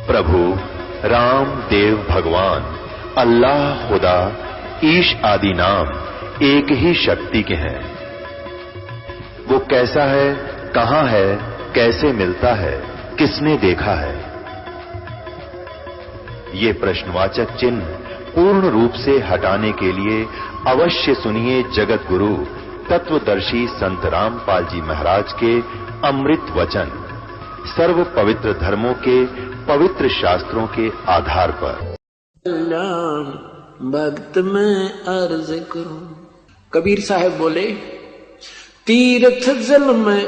प्रभु राम देव भगवान अल्लाह खुदा ईश आदि नाम एक ही शक्ति के हैं। वो कैसा है, कहां है, कैसे मिलता है, किसने देखा है? ये प्रश्नवाचक चिन्ह पूर्ण रूप से हटाने के लिए अवश्य सुनिए जगत गुरु तत्वदर्शी संत रामपाल जी महाराज के अमृत वचन, सर्व पवित्र धर्मों के पवित्र शास्त्रों के आधार पर। भक्त में अर्ज करूं। कबीर साहब बोले, तीर्थ जल में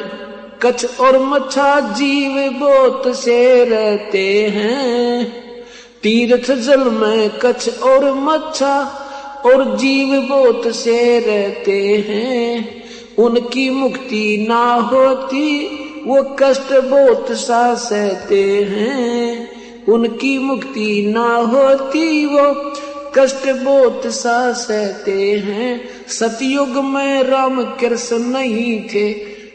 कछ और मच्छा जीव बोत से रहते हैं। तीर्थ जल में कछ और मच्छा और जीव बोत से रहते हैं। उनकी मुक्ति ना होती वो कष्ट बहुत सा सहते हैं। उनकी मुक्ति ना होती वो कष्ट बहुत सा सहते हैं। सतयुग में राम कृष्ण नहीं थे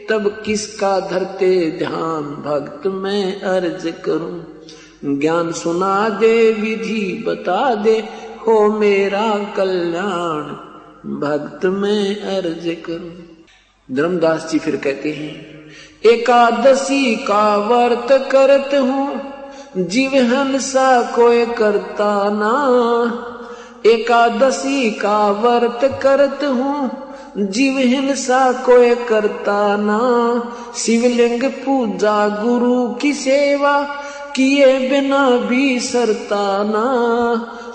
तब किसका धरते ध्यान। भक्त में अर्ज करूं, ज्ञान सुना दे, विधि बता दे, हो मेरा कल्याण। भक्त में अर्ज करूं। धर्मदास जी फिर कहते हैं, एकादशी का व्रत करत हूँ जीव हंसा कोई करता ना। एकादशी का व्रत करत हूँ जीव हिंसा कोई करता ना। शिवलिंग पूजा गुरु की सेवा किए बिना भी सरता ना।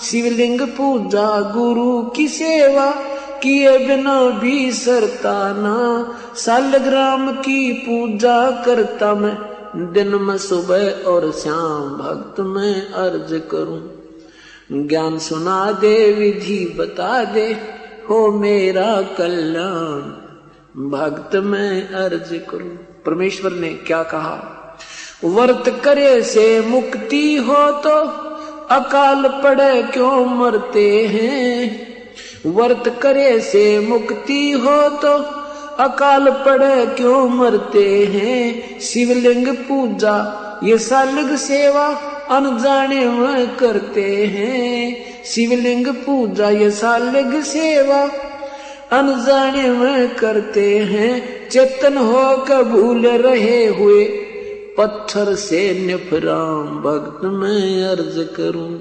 शिवलिंग पूजा गुरु की सेवा किए बिना भी सरता ना। सालग्राम की पूजा करता मैं दिन में सुबह और शाम। भक्त में अर्ज करूं, ज्ञान सुना दे, विधि बता दे, हो मेरा कल्याण। भक्त में अर्ज करूं। परमेश्वर ने क्या कहा, व्रत करे से मुक्ति हो तो अकाल पड़े क्यों मरते हैं। व्रत करे से मुक्ति हो तो अकाल पड़े क्यों मरते हैं। शिवलिंग पूजा ये सालग सेवा अनजाने में करते हैं। शिवलिंग पूजा ये सालग सेवा अनजाने में करते हैं। चेतन हो कर भूल रहे हुए पत्थर से निफराम। भक्त में अर्ज करूं,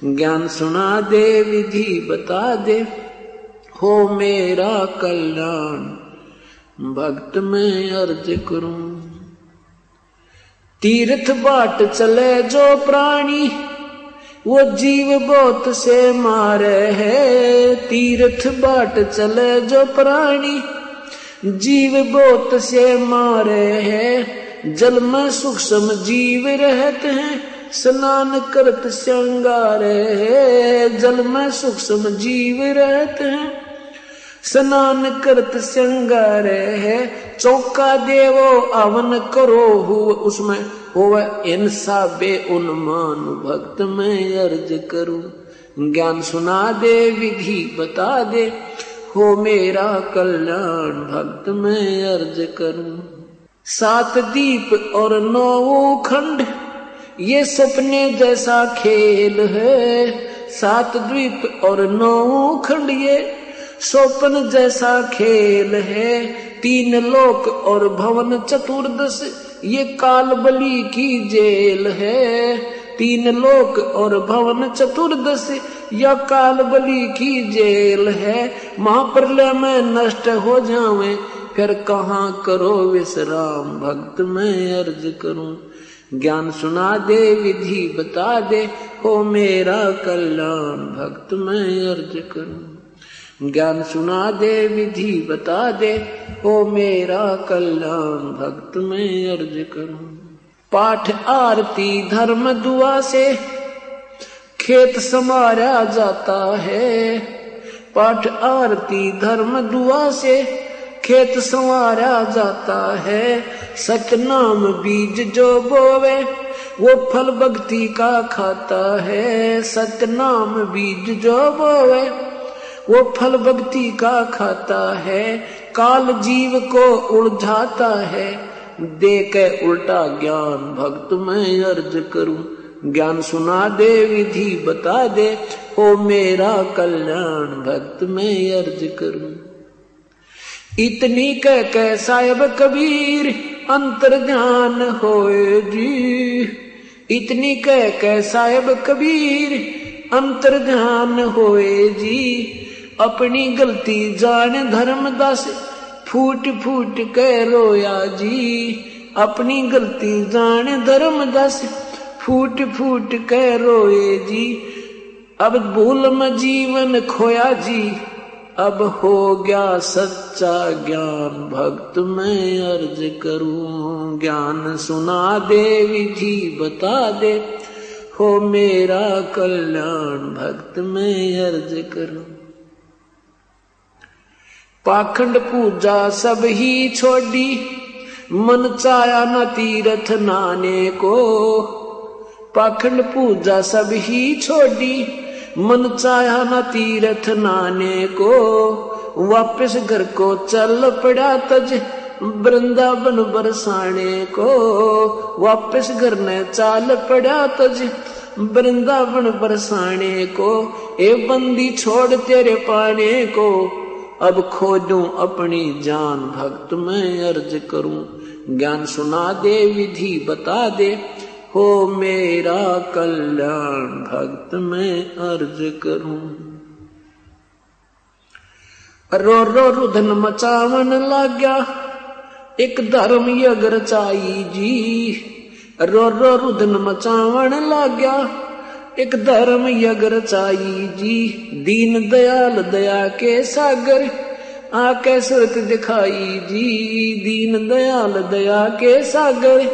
ज्ञान सुना दे, विधि बता दे, हो मेरा कल्याण। भक्त में अर्ज करूं। तीर्थ बाट चले जो प्राणी वो जीव बहुत से मारे है। तीर्थ बाट चले जो प्राणी जीव बहुत से मारे है। जल में सूक्ष्म जीव रहते हैं स्नान करत श्रृंगारे है। जल में सूक्ष्म जीव रहते हैं स्नान करत श्रृंगारे है। चौका देवो अवन करो हुआ उसमें होवे इंसा बे उन्मान। भक्त में अर्ज करूं, ज्ञान सुना दे, विधि बता दे, हो मेरा कल्याण। भक्त में अर्ज करूं। 7 दीप और 9 खंड ये सपने जैसा खेल है। 7 द्वीप और 9 खंड ये स्वप्न जैसा खेल है। 3 लोक और भवन चतुर्दश ये काल बलि की जेल है। 3 लोक और भवन चतुर्दश या काल बलि की जेल है। महाप्रलय में नष्ट हो जावे फिर कहाँ करो विश्राम। भक्त में अर्ज करूं, ज्ञान सुना दे, विधि बता दे, हो मेरा कल्याण। भक्त में अर्ज करूं, ज्ञान सुना दे, विधि बता दे, हो मेरा कल्याण। भक्त में अर्ज करूं। पाठ आरती धर्म दुआ से खेत संवारा जाता है। पाठ आरती धर्म दुआ से खेत संवारा जाता है। सतनाम बीज जो बोवे वो फल भक्ति का खाता है। सतनाम बीज जो बोवे वो फल भक्ति का खाता है। काल जीव को उलझाता है दे के उल्टा ज्ञान। भक्त में अर्ज करूं, ज्ञान सुना दे विधि बता दे, हो मेरा कल्याण भक्त मैं अर्ज करूं। इतनी कह साहिब कबीर अंतर ध्यान होए जी, इतनी कह साहिब कबीर अंतर ध्यान होए जी। अपनी गलती जान धर्मदास फूट फूट के रोया जी, अपनी गलती जान धर्मदास फूट फूट के रोए जी। अब भूल में जीवन खोया जी, अब हो गया सच्चा ज्ञान भक्त मैं अर्ज करूं। ज्ञान सुना दे विधि बता दे, हो मेरा कल्याण भक्त मैं अर्ज करूं। पाखंड पूजा सब ही छोड़ी, मन चाया न तीर्थ नाने को। पाखंड पूजा सब ही छोड़ी, मन चाया न तीर्थ नाने को। वापस घर को चल पड़ा तज वृंदावन बरसाने को। वापस घर ने चाल पड़ा तज वृंदावन बरसाने को। ए बंदी छोड़ तेरे पाने को, अब खोजूं अपनी जान भक्त मैं अर्ज करूं। ज्ञान सुना दे विधि बता दे, हो मेरा कल्याण भक्त मैं अर्ज करूं। रो रो रुधन मचावन लाग्या, एक धर्म यज्ञ रचाई जी। रो रो रुधन मचावन लाग्या, एक धर्म यज्ञ रचाई जी। दीन दयाल दया के सागर आके सुरत दिखाई जी। दीन दयाल दया के सागर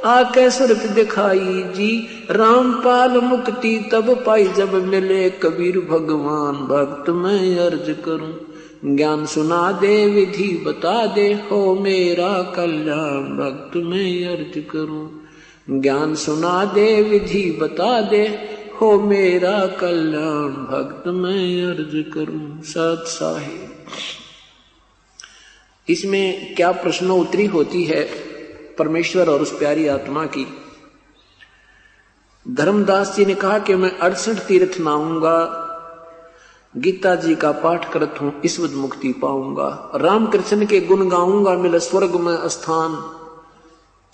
आके सुरत दिखाई जी। रामपाल मुक्ति तब पाई जब मिले कबीर भगवान भक्त मैं अर्ज करूं। ज्ञान सुना दे विधि बता दे, हो मेरा कल्याण भक्त मैं अर्ज करूं। ज्ञान सुना दे विधि बता दे, हो मेरा कल्याण भक्त मैं अर्ज करूं। सत साहिब। इसमें क्या प्रश्नोत्तरी होती है परमेश्वर और उस प्यारी आत्मा की। धर्मदास जी ने कहा कि मैं 68 तीर्थ नाऊंगा, गीता जी का पाठ करत हूं, ईश्वर मुक्ति पाऊंगा। रामकृष्ण के गुण गाऊंगा, मिले स्वर्ग में स्थान,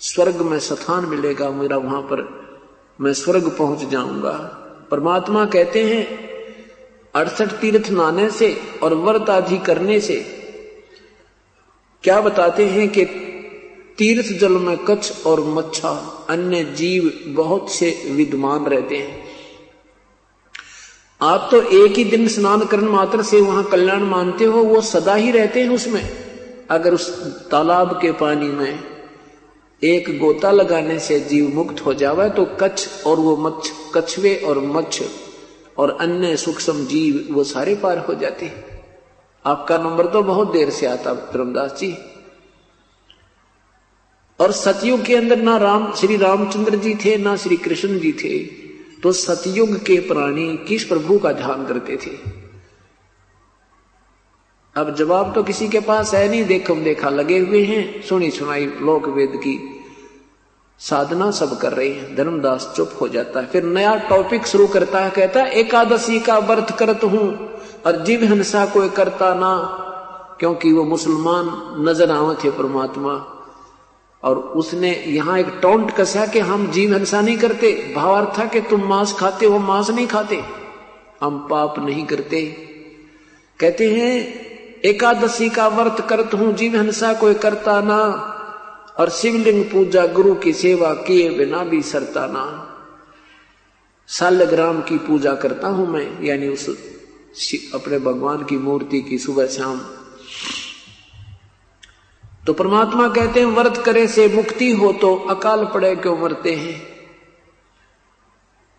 स्वर्ग में स्थान मिलेगा मेरा, वहां पर मैं स्वर्ग पहुंच जाऊंगा। परमात्मा कहते हैं 68 तीर्थ नाने से और व्रत आदि करने से क्या बताते हैं कि तीर्थ जल में कच्छ और मच्छा अन्य जीव बहुत से विद्यमान रहते हैं। आप तो एक ही दिन स्नान करने मात्र से वहां कल्याण मानते हो, वो सदा ही रहते हैं उसमें। अगर उस तालाब के पानी में एक गोता लगाने से जीव मुक्त हो जावे तो कच्छ और वो कछुए और मच्छ और अन्य सूक्ष्म जीव वो सारे पार हो जाते हैं। आपका नंबर तो बहुत देर से आता धर्मदास जी। और सतयुग के अंदर ना श्री रामचंद्र जी थे ना श्री कृष्ण जी थे, तो सतयुग के प्राणी किस प्रभु का ध्यान करते थे? अब जवाब तो किसी के पास है नहीं। देखम देखा लगे हुए हैं, सुनी सुनाई लोक वेद की साधना सब कर रहे हैं। धर्मदास चुप हो जाता है, फिर नया टॉपिक शुरू करता है, कहता है एकादशी का व्रत करत हूं और जीव हिंसा कोई करता ना, क्योंकि वो मुसलमान नजर आवे थे परमात्मा। और उसने यहां एक टोंट कसा कि हम जीव हिंसा नहीं करते, भावार्थ था कि तुम मांस खाते हो, मांस नहीं खाते, हम पाप नहीं करते। कहते हैं एकादशी का व्रत करत हूं, जीव हिंसा कोई करता ना, और शिवलिंग पूजा गुरु की सेवा किए बिना भी सरता ना। सालग्राम की पूजा करता हूं मैं, यानी उस अपने भगवान की मूर्ति की सुबह शाम। तो परमात्मा कहते हैं व्रत करे से मुक्ति हो तो अकाल पड़े क्यों मरते हैं।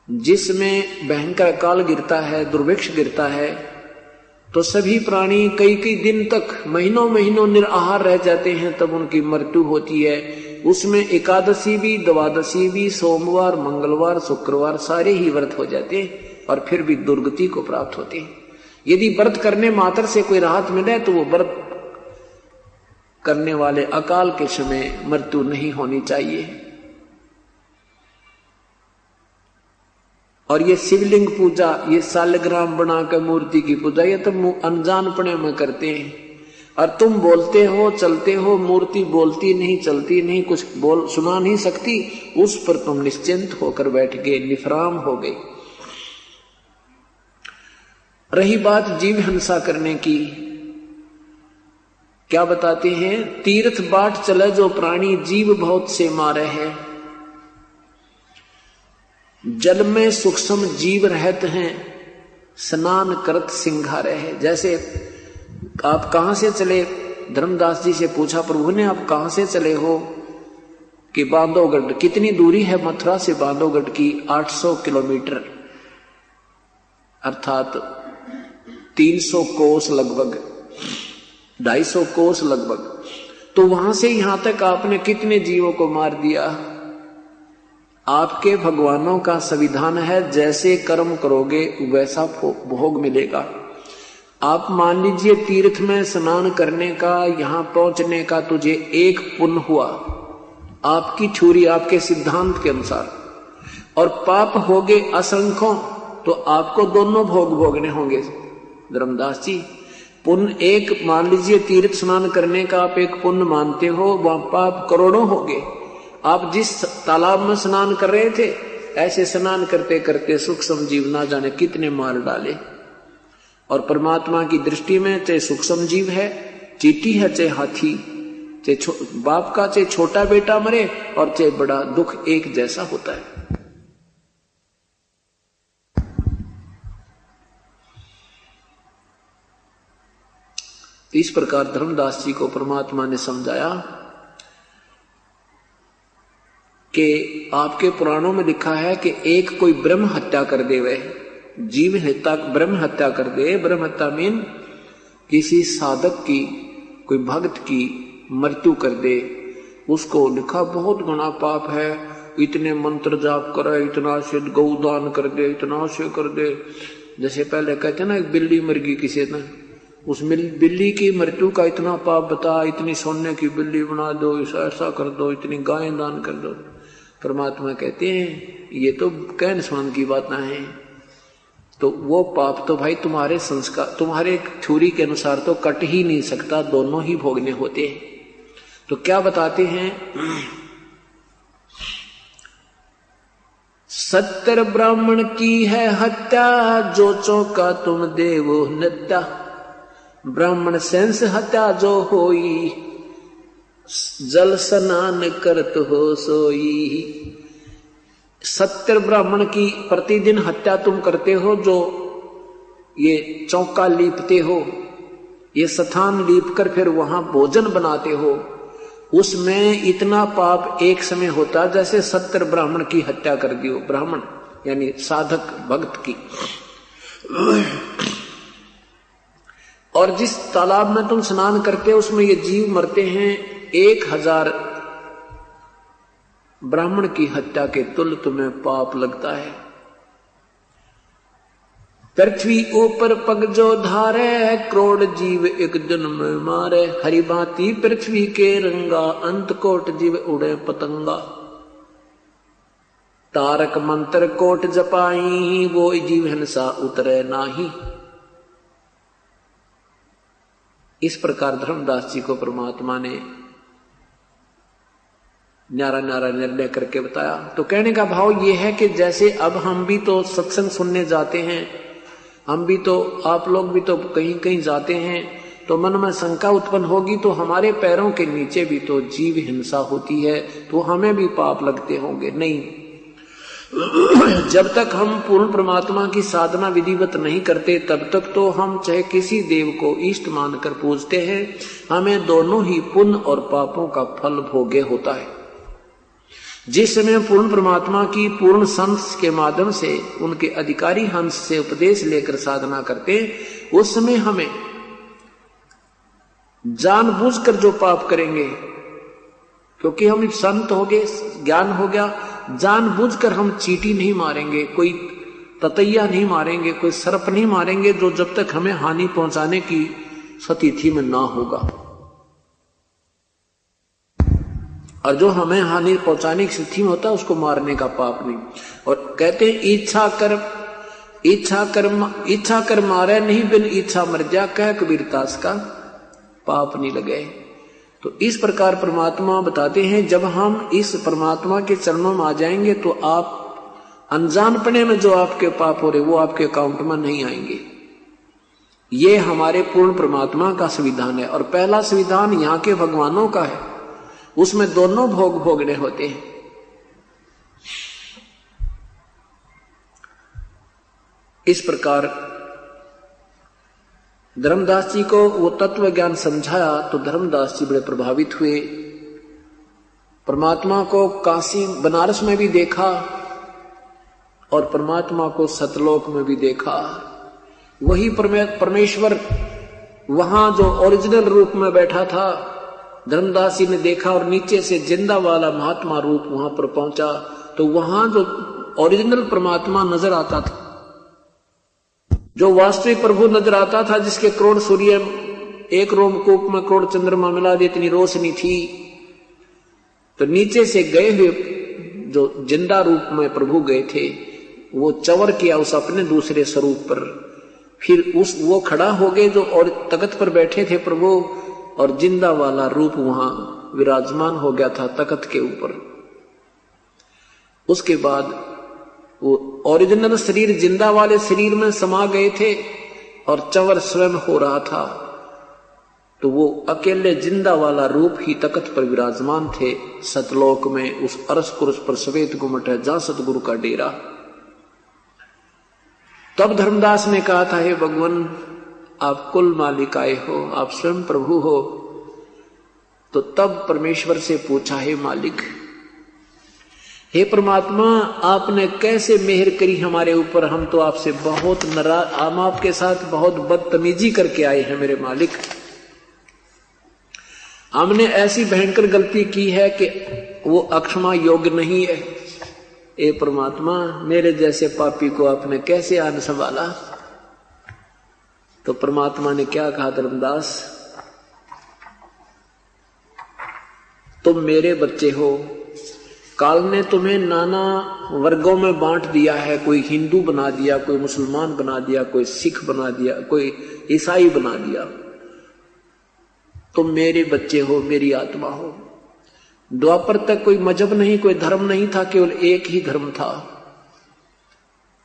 जिसमें भयंकर अकाल गिरता है, दुर्भिक्ष गिरता है, तो सभी प्राणी कई कई दिन तक महीनों महीनों निराहार रह जाते हैं, तब उनकी मृत्यु होती है। उसमें एकादशी भी, द्वादशी भी, सोमवार, मंगलवार, शुक्रवार सारे ही व्रत हो जाते हैं और फिर भी दुर्गति को प्राप्त होते हैं। यदि व्रत करने मात्र से कोई राहत मिले तो वो व्रत करने वाले अकाल के समय मृत्यु नहीं होनी चाहिए। और ये शिवलिंग पूजा, ये सालग्राम बनाकर मूर्ति की पूजा, ये तो अनजानपने में करते हैं। और तुम बोलते हो चलते हो, मूर्ति बोलती नहीं चलती नहीं, कुछ बोल सुना नहीं सकती, उस पर तुम निश्चिंत होकर बैठ गए, निफराम हो गए। रही बात जीव हिंसा करने की, क्या बताते हैं? तीर्थ बाट चले जो प्राणी, जीव बहुत से मारे हैं। जल में सूक्ष्म जीव रहते हैं, स्नान करत सिंघारे है। जैसे आप कहां से चले? धर्मदास जी से पूछा प्रभु ने, आप कहां से चले हो? कि बांधवगढ़। कितनी दूरी है मथुरा से बांधवगढ़ की? 800 किलोमीटर, अर्थात 300 कोस लगभग, 250 कोस लगभग। तो वहां से यहां तक आपने कितने जीवों को मार दिया? आपके भगवानों का संविधान है, जैसे कर्म करोगे वैसा भोग मिलेगा। आप मान लीजिए तीर्थ में स्नान करने का, यहां पहुंचने का तुझे एक पुण्य हुआ, आपकी छुरी, आपके सिद्धांत के अनुसार, और पाप हो गए असंख्यों, तो आपको दोनों भोग भोगने होंगे। धर्मदास जी, पुण्य एक मान लीजिए, तीर्थ स्नान करने का आप एक पुण्य मानते हो, वहां पाप करोड़ों हो गए। आप जिस तालाब में स्नान कर रहे थे, ऐसे स्नान करते करते सूक्ष्म जीव ना जाने कितने मार डाले। और परमात्मा की दृष्टि में चाहे सूक्ष्म जीव है, चींटी है, चाहे हाथी, चाहे बाप का चाहे छोटा बेटा मरे और चाहे बड़ा, दुख एक जैसा होता है। इस प्रकार धर्मदास जी को परमात्मा ने समझाया कि आपके पुराणों में लिखा है कि एक कोई ब्रह्म हत्या कर दे, वह जीव हत्या, ब्रह्म हत्या कर दे। ब्रह्म हत्या मीन किसी साधक की, कोई भक्त की मृत्यु कर दे, उसको लिखा बहुत घना पाप है। इतने मंत्र जाप करे, इतना से गौदान कर दे, इतना से कर दे। जैसे पहले कहते ना, एक बिल्ली मर गई किसी ने, उस बिल्ली की मृत्यु का इतना पाप बता, इतनी सोने की बिल्ली बना दो, ऐसा कर दो, इतनी गायें दान कर दो। परमात्मा कहते हैं ये तो कहन सुनन की बातें हैं। तो वो पाप तो भाई तुम्हारे संस्कार, तुम्हारे थ्योरी के अनुसार तो कट ही नहीं सकता, दोनों ही भोगने होते हैं। तो क्या बताते हैं? 70 ब्राह्मण की है हत्या, जो चौका तुम देवो नत्या। ब्राह्मण सेंस हत्या जो होई, जल स्नान करत हो सोई। 70 ब्राह्मण की प्रतिदिन हत्या तुम करते हो, जो ये चौका लीपते हो, ये स्थान लीप कर फिर वहां भोजन बनाते हो, उसमें इतना पाप एक समय होता जैसे 70 ब्राह्मण की हत्या कर दियो। ब्राह्मण यानी साधक भक्त की। और जिस तालाब में तुम स्नान करते हो उसमें ये जीव मरते हैं, 1000 ब्राह्मण की हत्या के तुल्य तुम्हें पाप लगता है। पृथ्वी ऊपर पग जो धारे, करोड़ जीव एक दिन में मारे। हरि भांति पृथ्वी के रंगा, अंत कोट जीव उड़े पतंगा। तारक मंत्र कोट जपाई, वो जीव हिंसा उतरे नाही। इस प्रकार धर्मदास जी को परमात्मा ने न्यारा न्यारा निर्णय करके बताया। तो कहने का भाव ये है कि जैसे अब हम भी तो सत्संग सुनने जाते हैं, हम भी तो, आप लोग भी तो कहीं कहीं जाते हैं, तो मन में शंका उत्पन्न होगी तो हमारे पैरों के नीचे भी तो जीव हिंसा होती है, तो हमें भी पाप लगते होंगे। नहीं, जब तक हम पूर्ण परमात्मा की साधना विधिवत नहीं करते तब तक तो हम चाहे किसी देव को इष्ट मानकर पूजते हैं, हमें दोनों ही पुण्य और पापों का फल भोगे होता है। जिस समय पूर्ण परमात्मा की पूर्ण संत के माध्यम से, उनके अधिकारी हंस से उपदेश लेकर साधना करते, उस समय हमें जानबूझकर जो पाप करेंगे, क्योंकि हम संत हो गए, ज्ञान हो गया, जानबूझकर हम चींटी नहीं मारेंगे, कोई ततैया नहीं मारेंगे, कोई सर्प नहीं मारेंगे, जो जब तक हमें हानि पहुंचाने की सतिथि में ना होगा। और जो हमें हानि पहुंचाने की स्थिति में होता है उसको मारने का पाप नहीं। और कहते हैं इच्छा कर मारे नहीं, बिन इच्छा मर जा, कह कबीरदास का पाप नहीं लगे। तो इस प्रकार परमात्मा बताते हैं जब हम इस परमात्मा के चरणों में आ जाएंगे तो आप अनजानपने में जो आपके पाप हो रहे वो आपके अकाउंट में नहीं आएंगे। ये हमारे पूर्ण परमात्मा का संविधान है। और पहला संविधान यहाँ के भगवानों का है, उसमें दोनों भोग भोगने होते हैं। इस प्रकार धर्मदास जी को वो तत्व ज्ञान समझाया तो धर्मदास जी बड़े प्रभावित हुए। परमात्मा को काशी बनारस में भी देखा और परमात्मा को सतलोक में भी देखा। वही परमेश्वर वहां जो ओरिजिनल रूप में बैठा था धर्मदास जी ने देखा, और नीचे से जिंदा वाला महात्मा रूप वहां पर पहुंचा तो वहां जो ओरिजिनल परमात्मा नजर आता था, जो वास्तविक प्रभु नजर आता था, जिसके करोड़ सूर्य एक रोमकूप में करोड़ चंद्रमा मिला दे इतनी रोशनी थी, तो नीचे से गए हुए जो जिंदा रूप में प्रभु गए थे वो चवर किया उस अपने दूसरे स्वरूप पर। फिर वो खड़ा हो गए जो और तख्त पर बैठे थे प्रभु, और जिंदा वाला रूप वहां विराजमान हो गया था तख्त के ऊपर। उसके बाद वो ओरिजिनल शरीर जिंदा वाले शरीर में समा गए थे और चवर स्वयं हो रहा था, तो वो अकेले जिंदा वाला रूप ही तख्त पर विराजमान थे सतलोक में, उस अरस पुरुष पर श्वेत गुम्मट है जहां सतगुरु का डेरा। तब धर्मदास ने कहा था, हे भगवान आप कुल मालिक आए हो, आप स्वयं प्रभु हो। तो तब परमेश्वर से पूछा, हे मालिक, हे परमात्मा, आपने कैसे मेहर करी हमारे ऊपर, हम तो आपसे बहुत नाराज, हम आपके साथ बहुत बदतमीजी करके आए हैं मेरे मालिक। हमने ऐसी भयंकर गलती की है कि वो अक्षमा योग्य नहीं है। ए परमात्मा, मेरे जैसे पापी को आपने कैसे आन संभाला। तो परमात्मा ने क्या कहा, धर्मदास तुम मेरे बच्चे हो, काल ने तुम्हें नाना वर्गों में बांट दिया है, कोई हिंदू बना दिया, कोई मुसलमान बना दिया, कोई सिख बना दिया, कोई ईसाई बना दिया। तुम मेरे बच्चे हो, मेरी आत्मा हो। द्वापर तक कोई मजहब नहीं, कोई धर्म नहीं था, केवल एक ही धर्म था।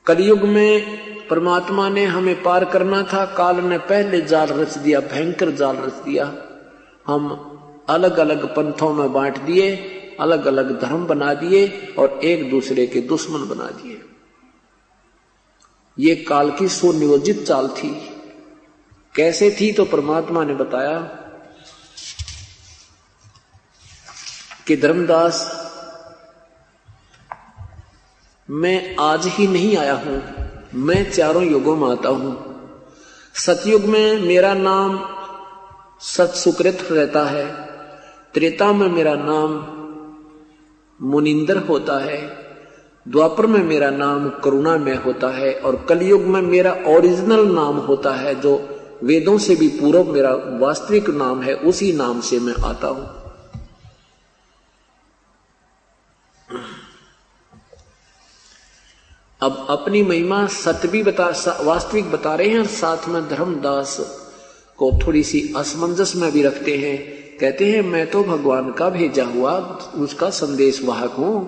कलयुग में परमात्मा ने हमें पार करना था, काल ने पहले जाल रच दिया, भयंकर जाल रच दिया। हम अलग अलग पंथों में बांट दिए, अलग अलग धर्म बना दिए और एक दूसरे के दुश्मन बना दिए। ये काल की सुनियोजित चाल थी। कैसे थी तो परमात्मा ने बताया कि धर्मदास, मैं आज ही नहीं आया हूं, मैं चारों युगों में आता हूं। सतयुग में मेरा नाम सत सुकृत रहता है, त्रेता में मेरा नाम मुनिंदर होता है, द्वापर में मेरा नाम करुणा में होता है, और कलयुग में मेरा ओरिजिनल नाम होता है जो वेदों से भी पूर्व मेरा वास्तविक नाम है, उसी नाम से मैं आता हूं। अब अपनी महिमा सत्य भी वास्तविक बता रहे हैं और साथ में धर्मदास को थोड़ी सी असमंजस में भी रखते हैं। कहते हैं मैं तो भगवान का भेजा हुआ उसका संदेश वाहक हूं।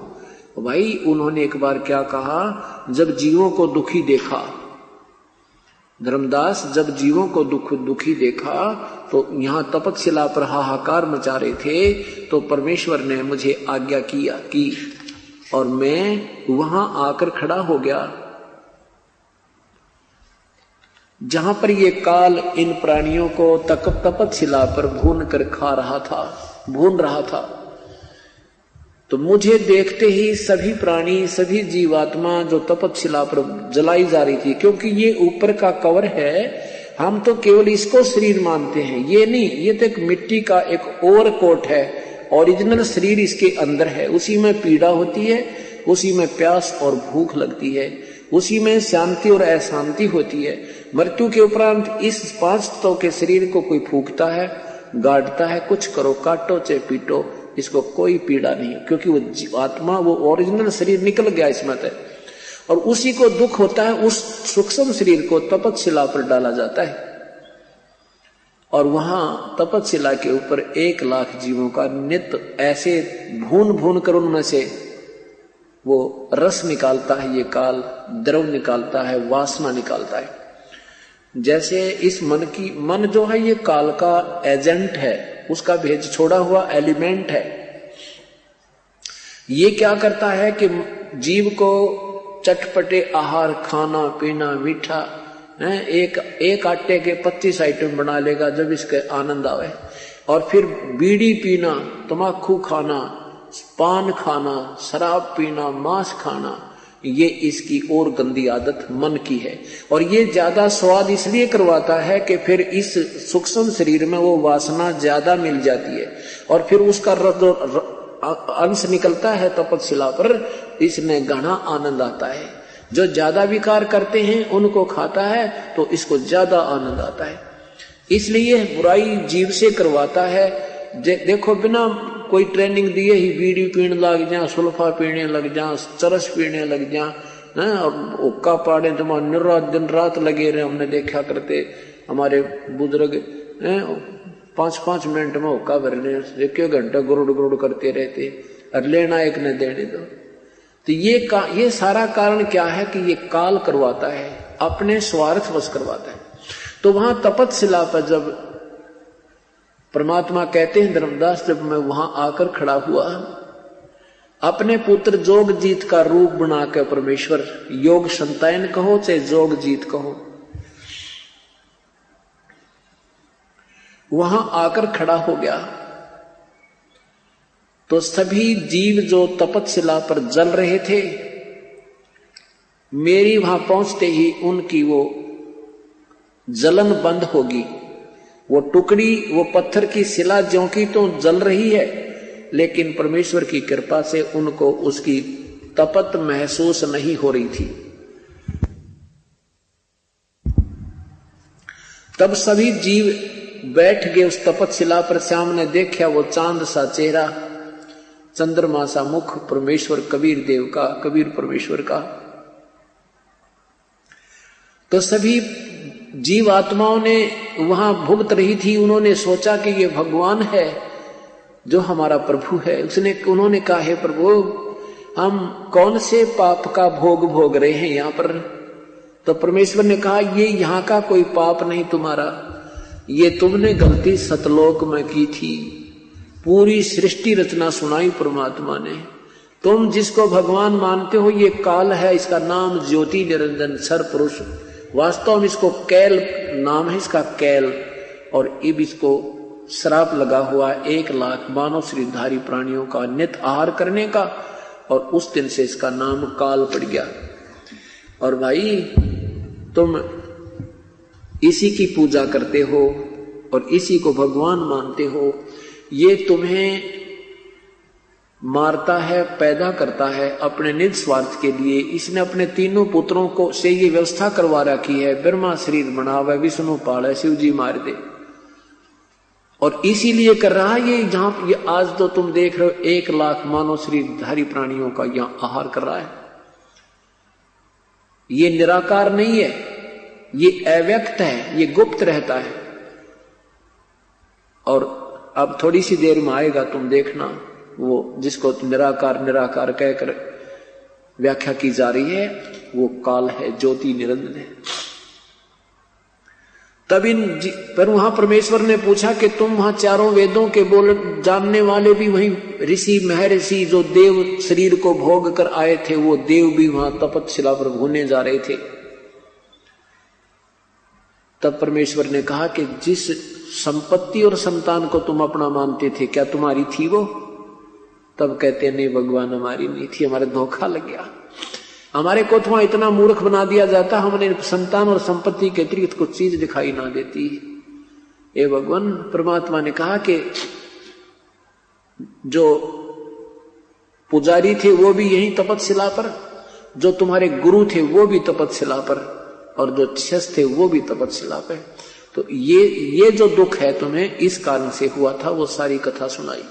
भाई उन्होंने एक बार क्या कहा, जब जीवों को दुखी देखा, धर्मदास जब जीवों को दुखी देखा तो यहां तपतशिला पर हाहाकार मचा रहे थे, तो परमेश्वर ने मुझे आज्ञा की और मैं वहां आकर खड़ा हो गया जहां पर ये काल इन प्राणियों को तपतशिला पर भून रहा था। तो मुझे देखते ही सभी प्राणी, सभी जीवात्मा जो तपतशिला पर जलाई जा रही थी, क्योंकि ये ऊपर का कवर है, हम तो केवल इसको शरीर मानते हैं, ये नहीं, ये तो एक मिट्टी का एक और कोट है। ओरिजिनल शरीर इसके अंदर है, उसी में पीड़ा होती है, उसी में प्यास और भूख लगती है, उसी में शांति और अशांति होती है। मृत्यु के उपरांत इस 5 तत्वों के शरीर को कोई फूंकता है, गाड़ता है, कुछ करो, काटो चाहे पीटो, इसको कोई पीड़ा नहीं, क्योंकि वो आत्मा, वो ओरिजिनल शरीर निकल गया इसमें से, और उसी को दुख होता है, उस सूक्ष्म शरीर को तपतशिला पर डाला जाता है, और वहां तपतशिला के ऊपर 1 लाख जीवों का नित्य ऐसे भून भून कर उनमें से वो रस निकालता है, ये काल द्रव निकालता है, वासना निकालता है। जैसे इस मन जो है ये काल का एजेंट है, उसका भेज छोड़ा हुआ एलिमेंट है। ये क्या करता है कि जीव को चटपटे आहार, खाना पीना, मीठा, एक आटे के 25 आइटम बना लेगा जब इसके आनंद आवे, और फिर बीड़ी पीना, तम्बाकू खाना, पान खाना, शराब पीना, मांस खाना, ये इसकी और गंदी आदत मन की है। और ये ज्यादा स्वाद इसलिए करवाता है कि फिर इस सूक्ष्म शरीर में वो वासना ज्यादा मिल जाती है, और फिर उसका अंश निकलता है तपतशिला पर, इसमें घना आनंद आता है। जो ज्यादा विकार करते हैं उनको खाता है तो इसको ज्यादा आनंद आता है। इसलिए बुराई जीव से करवाता है। देखो बिना कोई ट्रेनिंग दिए ही बीड़ी पीने लग जा, सुल्फा पीने लग जा, चरस पीने लग जा, और हुक्का पाड़े तुम्हारा दिन रात लगे रहे। हमने देखा करते हमारे बुजुर्ग 5-5 मिनट में हुक्का भरने, 1 घंटा गुरुड़ गुरुड़ करते रहते, और लेना एक न देने दो। तो ये सारा कारण क्या है कि ये काल करवाता है, अपने स्वार्थ वश करवाता है। तो वहां तपतशिला पर जब परमात्मा कहते हैं, धर्मदास जब मैं वहां आकर खड़ा हुआ, अपने पुत्र जोगजीत का रूप बनाकर परमेश्वर, योग संतायन कहो चाहे जोगजीत कहो, वहां आकर खड़ा हो गया, तो सभी जीव जो तपतशिला पर जल रहे थे, मेरी वहां पहुंचते ही उनकी वो जलन बंद होगी। वो टुकड़ी, वो पत्थर की शिला ज्यों की तो जल रही है, लेकिन परमेश्वर की कृपा से उनको उसकी तपत महसूस नहीं हो रही थी। तब सभी जीव बैठ गए उस तपतशिला पर। सामने देखा वो चांद सा चेहरा, चंद्रमा सा मुख परमेश्वर कबीर देव का, कबीर परमेश्वर का। तो सभी जीव आत्माओं ने वहां भुगत रही थी, उन्होंने सोचा कि ये भगवान है जो हमारा प्रभु है। उन्होंने कहा, हे प्रभु, हम कौन से पाप का भोग भोग रहे हैं यहाँ पर? तो परमेश्वर ने कहा, ये यहाँ का कोई पाप नहीं तुम्हारा, ये तुमने गलती सतलोक में की थी। पूरी सृष्टि रचना सुनाई परमात्मा ने। तुम जिसको भगवान मानते हो ये काल है, इसका नाम ज्योति निरंजन सर पुरुष, वास्तव में इसको कैल नाम है, इसका कैल। और अब इसको श्राप लगा हुआ 1 लाख मानव शरीरधारी प्राणियों का नित आहार करने का, और उस दिन से इसका नाम काल पड़ गया। और भाई तुम इसी की पूजा करते हो और इसी को भगवान मानते हो, ये तुम्हें मारता है, पैदा करता है अपने निज स्वार्थ के लिए। इसने अपने 3 पुत्रों को से ये व्यवस्था करवा रखी है, ब्रह्मा शरीर बनावे, विष्णु पाले, शिव जी मार दे, और इसीलिए कर रहा है ये। जहां ये आज तो तुम देख रहे हो 1 लाख मानव शरीरधारी प्राणियों का यहां आहार कर रहा है। ये निराकार नहीं है, ये अव्यक्त है, ये गुप्त रहता है। और अब थोड़ी सी देर में आएगा, तुम देखना, वो जिसको निराकार निराकार कहकर व्याख्या की जा रही है, वो काल है, ज्योति निरंजन है। तब पर वहां परमेश्वर ने पूछा कि तुम वहां चारों वेदों के बोल जानने वाले भी वहीं ऋषि महर्षि जो देव शरीर को भोग कर आए थे, वो देव भी वहां तपतशिला पर घूमने जा रहे थे। तब परमेश्वर ने कहा कि जिस संपत्ति और संतान को तुम अपना मानते थे, क्या तुम्हारी थी वो? तब कहते नहीं भगवान, हमारी नहीं थी, हमारे धोखा लग गया। हमारे को तो इतना मूर्ख बना दिया जाता, हमने संतान और संपत्ति के अतिरिक्त कुछ चीज दिखाई ना देती। ये भगवान परमात्मा ने कहा कि जो पुजारी थे वो भी यही तपतशिला पर, जो तुम्हारे गुरु थे वो भी तपतशिला पर, और जो शिष्य थे वो भी तपतशिला पे। तो ये जो दुख है तुम्हें इस कारण से हुआ था, वो सारी कथा सुनाई।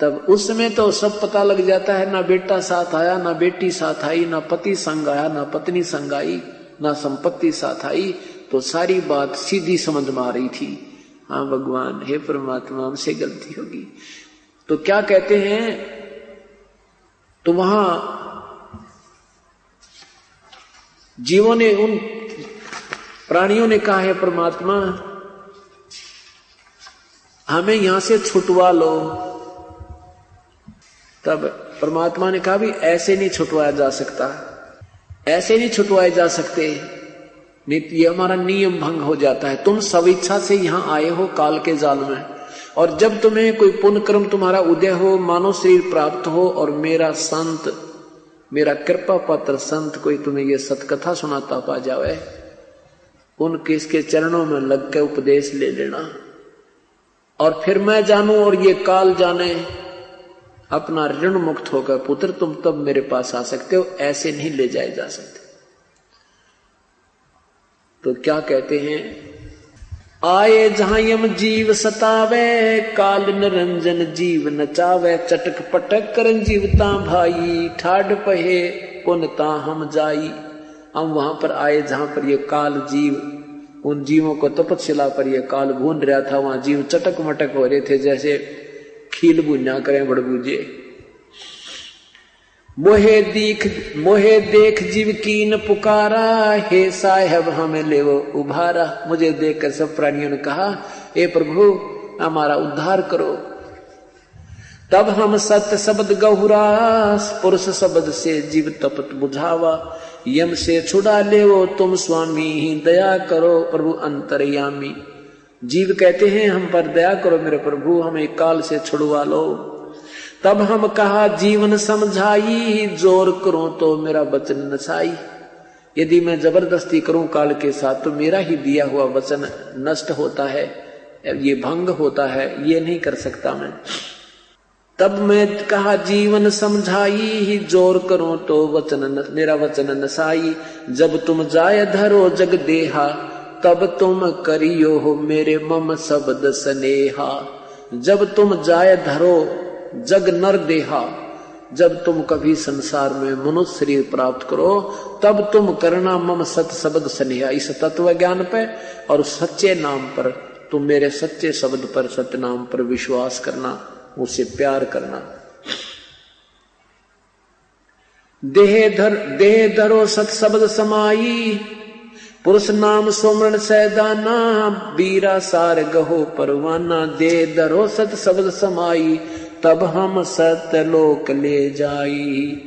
तब उस समय तो सब पता लग जाता है, ना बेटा साथ आया, ना बेटी साथ आई, ना पति संग आया, ना पत्नी संग आई, ना संपत्ति साथ आई, तो सारी बात सीधी समझ में आ रही थी। हाँ भगवान, हे परमात्मा, हमसे गलती होगी। तो क्या कहते हैं, तो वहां जीवों ने, उन प्राणियों ने कहा है परमात्मा हमें यहां से छुटवा लो। तब परमात्मा ने कहा भी ऐसे नहीं छुटवाया जा सकता, ऐसे नहीं छुटवाए जा सकते, ये हमारा नियम भंग हो जाता है। तुम स्वेच्छा से यहां आए हो काल के जाल में, और जब तुम्हें कोई पुण्य कर्म तुम्हारा उदय हो, मानव शरीर प्राप्त हो, और मेरा संत, मेरा कृपा पात्र संत कोई तुम्हें ये सतकथा सुनाता पा जावे, उनके इसके चरणों में लग के उपदेश ले लेना, और फिर मैं जानूं और ये काल जाने, अपना ऋण मुक्त होकर पुत्र तुम तब मेरे पास आ सकते हो, ऐसे नहीं ले जाए जा सकते। तो क्या कहते हैं, आए जहां यम जीव सतावे, काल निरंजन जीव नचावे, चटक पटक करन जीवता भाई, ठाड पहे पुनता हम जाई। हम वहां पर आए जहां पर ये काल जीव, उन जीवों को तपस्या पर ये काल भून रहा था, वहां जीव चटक मटक हो रहे थे जैसे खील बुन्या करें बड़बूजे। मोहे देख जीव कीन पुकारा, हे साहेब हमें ले वो उभारा। मुझे देखकर सब प्राणियों ने कहा, हे प्रभु हमारा उद्धार करो। तब हम सत्य शब्द गहुरास, पुरुष शब्द से जीव तपत बुझावा। यम से छुड़ा ले वो तुम स्वामी, ही दया करो प्रभु अंतर्यामी। जीव कहते हैं हम पर दया करो मेरे प्रभु, हमें काल से छुड़वा लो। तब हम कहा जीवन समझाई, जोर करूं तो मेरा वचन नसाई। यदि मैं जबरदस्ती करूं काल के साथ तो मेरा ही दिया हुआ वचन नष्ट होता है, ये भंग होता है, ये नहीं कर सकता मैं। तब मैं कहा जीवन समझाई, जोर करूं तो वचन मेरा वचन नसाई। जब तुम जाय धरो जग देहा, तब तुम करियो हो मेरे मम शब्द स्नेहा। जब तुम जाय धरो जग नर देहा, जब तुम कभी संसार में मनुष्य शरीर प्राप्त करो, तब तुम करना मम सत शब्द स्नेहा। इस तत्व ज्ञान पे और सच्चे नाम पर, तुम मेरे सच्चे शब्द पर, सत्य नाम पर विश्वास करना, मुझसे प्यार करना। देह धरो सत शब्द समाई, पुरुष नाम सोमरण सैदाना, बीरा सार गहो परवाना। दे धरो सत शब्द समाई, तब हम सत्य लोक ले जाई।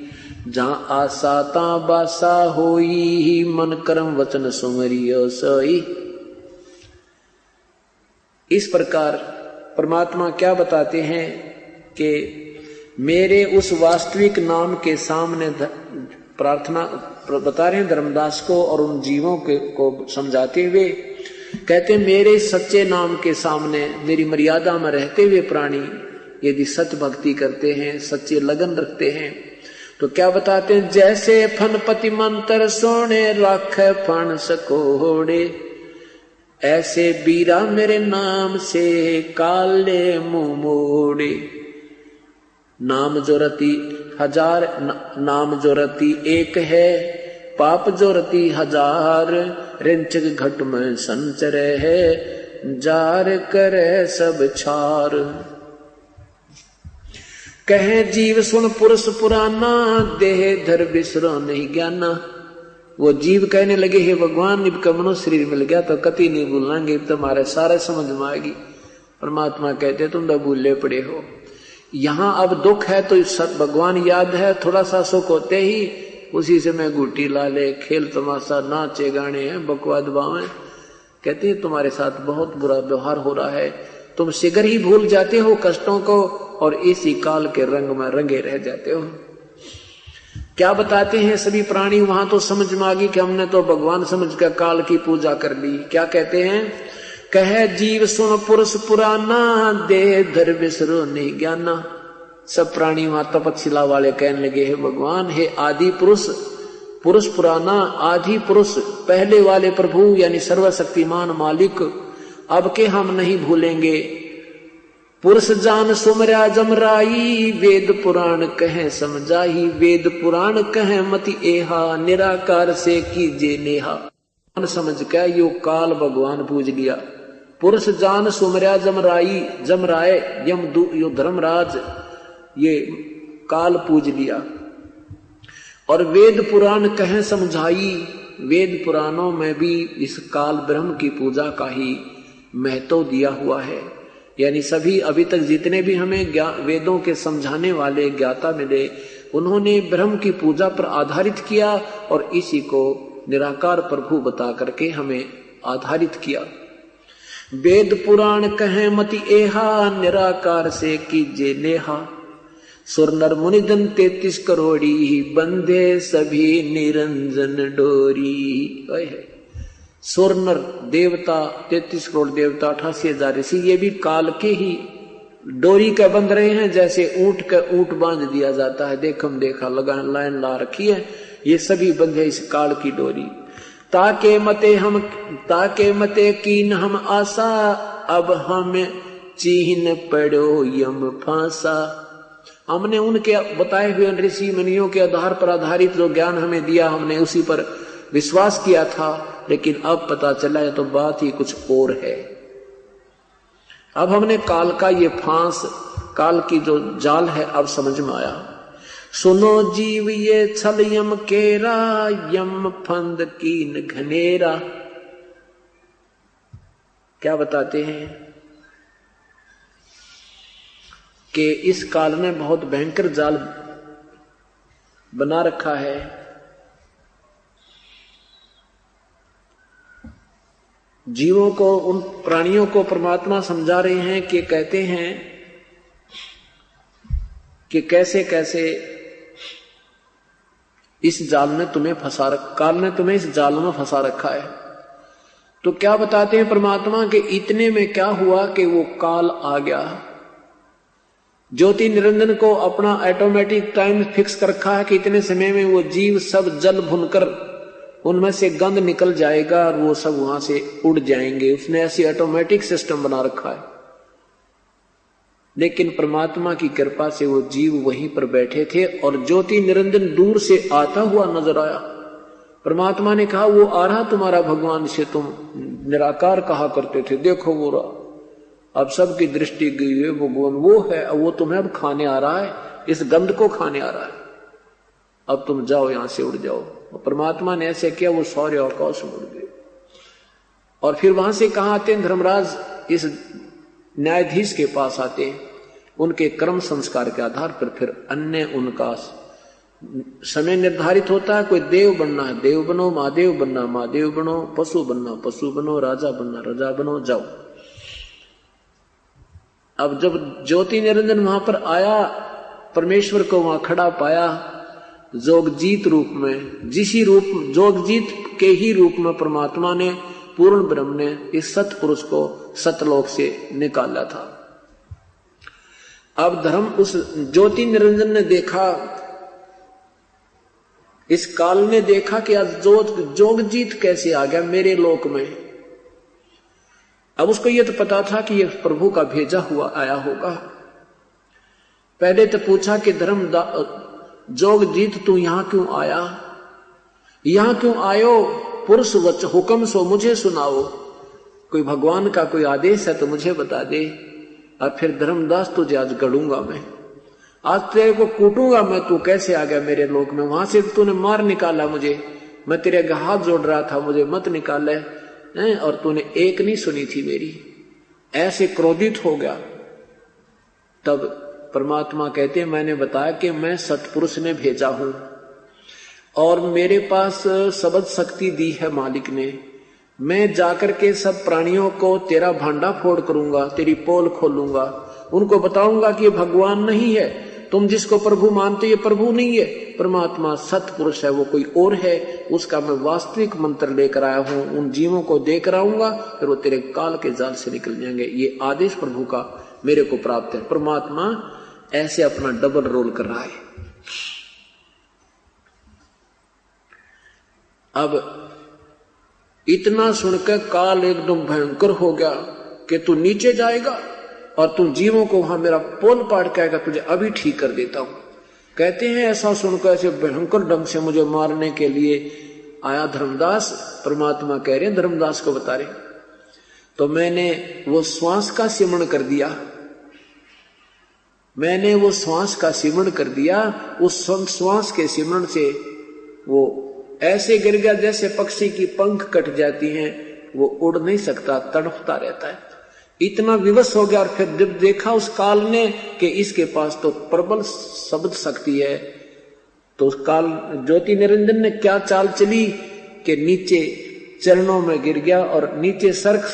जहां आशा ता बासा होई, मन कर्म वचन सुमरियो सोई। इस प्रकार परमात्मा क्या बताते हैं कि मेरे उस वास्तविक नाम के सामने प्रार्थना बता रहे हैं धर्मदास को, और उन जीवों को समझाते हुए कहते मेरे सच्चे नाम के सामने, मेरी मर्यादा में रहते हुए प्राणी यदि सत्य भक्ति करते हैं, सच्चे लगन रखते हैं, तो क्या बताते हैं, जैसे फनपति मंत्र सोने लाख फण सकोड़े, ऐसे बीरा मेरे नाम से काले मुंह मोड़े। नाम जो रति हजार, नाम जो रति एक है, पाप जो रति हजार। रिंचक घट में संचर है, जार करे सब छार। कहे जीव सुन पुरुष पुराना, देह धर बिसरो नहीं ज्ञाना। वो जीव कहने लगे हे भगवान, इनका मनुष्य शरीर मिल गया तो कति नहीं भूलेंगे, तुम्हारे सारे समझ में आएगी। परमात्मा कहते तुम तो भूले पड़े हो। यहाँ अब दुख है तो भगवान याद है, थोड़ा सा सुख होते ही उसी से मैं गुटी ला ले, खेल तमाशा, नाचे गाने हैं, बकवाद बावें। कहते हैं तुम्हारे साथ बहुत बुरा व्यवहार हो रहा है, तुम शीघ्र ही भूल जाते हो कष्टों को और इसी काल के रंग में रंगे रह जाते हो। क्या बताते हैं सभी प्राणी, वहां तो समझ में आ गई कि हमने तो भगवान समझ कर काल की पूजा कर ली। क्या कहते हैं, कहे जीव सुन पुरुष पुराना, देह धर बिसरो नहीं ज्ञाना। सब प्राणी वहां तपस्या वाले कहने लगे हे भगवान, हे आदि पुरुष, पुरुष पुराना, आदि पुरुष, पहले वाले प्रभु यानी सर्वशक्तिमान मालिक, अब के हम नहीं भूलेंगे पुरुष जान सुमरा जमराई, वेद पुराण कहें समझाई। वेद पुराण कहें मति एहा, निराकार से कीजे नेहा। समझ के यो काल भगवान पूज लिया। पुरुष जान सुमरा जमराई, जमराय यो धर्मराज ये काल पूज लिया। और वेद पुराण कहें समझाई, वेद पुराणों में भी इस काल ब्रह्म की पूजा का ही महत्व दिया हुआ है। यानी सभी अभी तक जितने भी हमें वेदों के समझाने वाले ज्ञाता मिले, उन्होंने ब्रह्म की पूजा पर आधारित किया और इसी को निराकार प्रभु बता करके हमें आधारित किया। वेद पुराण कहें मति एहा, निराकार से कीजे नेहा। सुर नर मुनि दन 33 करोड़ी, बंधे सभी निरंजन डोरी। सुर नर देवता 33 करोड़ देवता, 88,000 ऋषि, ये भी काल के ही डोरी के बंध रहे हैं। जैसे ऊंट का ऊंट बांध दिया जाता है, देखम देखा लगा लाइन ला रखी है, ये सभी बंधे इस काल की डोरी। ताके मते कीन हम आशा, अब हम चीन पड़ो यम फांसा। हमने उनके बताए हुए ऋषि मुनियों के आधार पर आधारित जो ज्ञान हमें दिया, हमने उसी पर विश्वास किया था, लेकिन अब पता चला है तो बात ही कुछ और है। अब हमने काल का ये फांस, काल की जो जाल है, अब समझ में आया। सुनो जीव ये छल यम केरा, यम फंद कीन घनेरा। क्या बताते हैं कि इस काल ने बहुत भयंकर जाल बना रखा है। जीवों को, उन प्राणियों को परमात्मा समझा रहे हैं कि कहते हैं कि कैसे कैसे इस जाल में तुम्हें फंसा काल ने तुम्हें इस जाल में फंसा रखा है। तो क्या बताते हैं परमात्मा के इतने में क्या हुआ कि वो काल आ गया। ज्योति निरंजन को अपना ऑटोमेटिक टाइम फिक्स कर रखा है कि इतने समय में वो जीव सब जल भुनकर उनमें से गंध निकल जाएगा और वो सब वहां से उड़ जाएंगे। उसने ऐसी ऑटोमेटिक सिस्टम बना रखा है। लेकिन परमात्मा की कृपा से वो जीव वहीं पर बैठे थे और ज्योति निरंजन दूर से आता हुआ नजर आया। परमात्मा ने कहा, वो आ रहा तुम्हारा भगवान से तुम निराकार कहा करते थे, देखो वो रहा। अब सबकी दृष्टि गई है, भगवान वो है, वो तुम्हें अब खाने आ रहा है, इस गंध को खाने आ रहा है। अब तुम जाओ, यहां से उड़ जाओ। और परमात्मा ने ऐसे किया, वो सारे आकाश में उड़ गए। और फिर वहां से कहां आते हैं? धर्मराज इस न्यायाधीश के पास आते हैं। उनके कर्म संस्कार के आधार पर फिर अन्य उनका समय निर्धारित होता है। कोई देव बनना है, देव बनो, महादेव बनना, महादेव बनो, पशु बनना, पशु बनो, राजा बनना, राजा बनो, जाओ। अब जब ज्योति निरंजन वहां पर आया, परमेश्वर को वहां खड़ा पाया जोगजीत रूप में, जिसी रूप जोगजीत के ही रूप में परमात्मा ने, पूर्ण ब्रह्म ने इस सतपुरुष को सतलोक से निकाला था। अब धर्म उस ज्योति निरंजन ने देखा, इस काल ने देखा कि आज जोगजीत कैसे आ गया मेरे लोक में। अब उसको यह तो पता था कि यह प्रभु का भेजा हुआ आया होगा। पहले तो पूछा कि धर्म जोगजीत तू यहां क्यों आया, यहां क्यों आयो? पुरुष वच हुक्म सो मुझे सुनाओ। कोई भगवान का कोई आदेश है तो मुझे बता दे। और फिर धर्मदास तुझे आज गढ़ूंगा मैं, आज तेरे को कूटूंगा मैं, तू कैसे आ गया मेरे लोक में? वहां से तूने मार निकाला मुझे, मैं तेरे हाथ जोड़ रहा था, मुझे मत निकाले, और तूने एक नहीं सुनी थी मेरी। ऐसे क्रोधित हो गया। तब परमात्मा कहते हैं, मैंने बताया कि मैं सतपुरुष ने भेजा हूं और मेरे पास शब्द शक्ति दी है मालिक ने। मैं जाकर के सब प्राणियों को तेरा भांडा फोड़ करूंगा, तेरी पोल खोलूंगा, उनको बताऊंगा कि ये भगवान नहीं है, तुम जिसको प्रभु मानते ये प्रभु नहीं है, परमात्मा सतपुरुष है, वो कोई और है। उसका मैं वास्तविक मंत्र लेकर आया हूं, उन जीवों को देकर आऊंगा, फिर वो तेरे काल के जाल से निकल जाएंगे। ये आदेश प्रभु का मेरे को प्राप्त है। परमात्मा ऐसे अपना डबल रोल कर रहा है। अब इतना सुनकर काल एकदम भयंकर हो गया कि तू नीचे जाएगा और तू जीवों को वहां मेरा पोल पाट कहेगा, तुझे अभी ठीक कर देता हूं। कहते हैं ऐसा सुनकर ऐसे भयंकर ढंग से मुझे मारने के लिए आया धर्मदास। परमात्मा कह रहे हैं धर्मदास को बता रहे, तो मैंने वो श्वास का सिमरण कर दिया, मैंने वो श्वास का सिमरण कर दिया। उस श्वास के सिमरण से वो ऐसे गिर गया जैसे पक्षी की पंख कट जाती हैं, वो उड़ नहीं सकता, तड़पता रहता है। इतना विवश हो गया। और फिर जब देखा उस काल ने कि इसके पास तो प्रबल शब्द शक्ति है, तो उस काल ज्योति निरंजन ने क्या चाल चली कि नीचे चरणों में गिर गया और नीचे सरक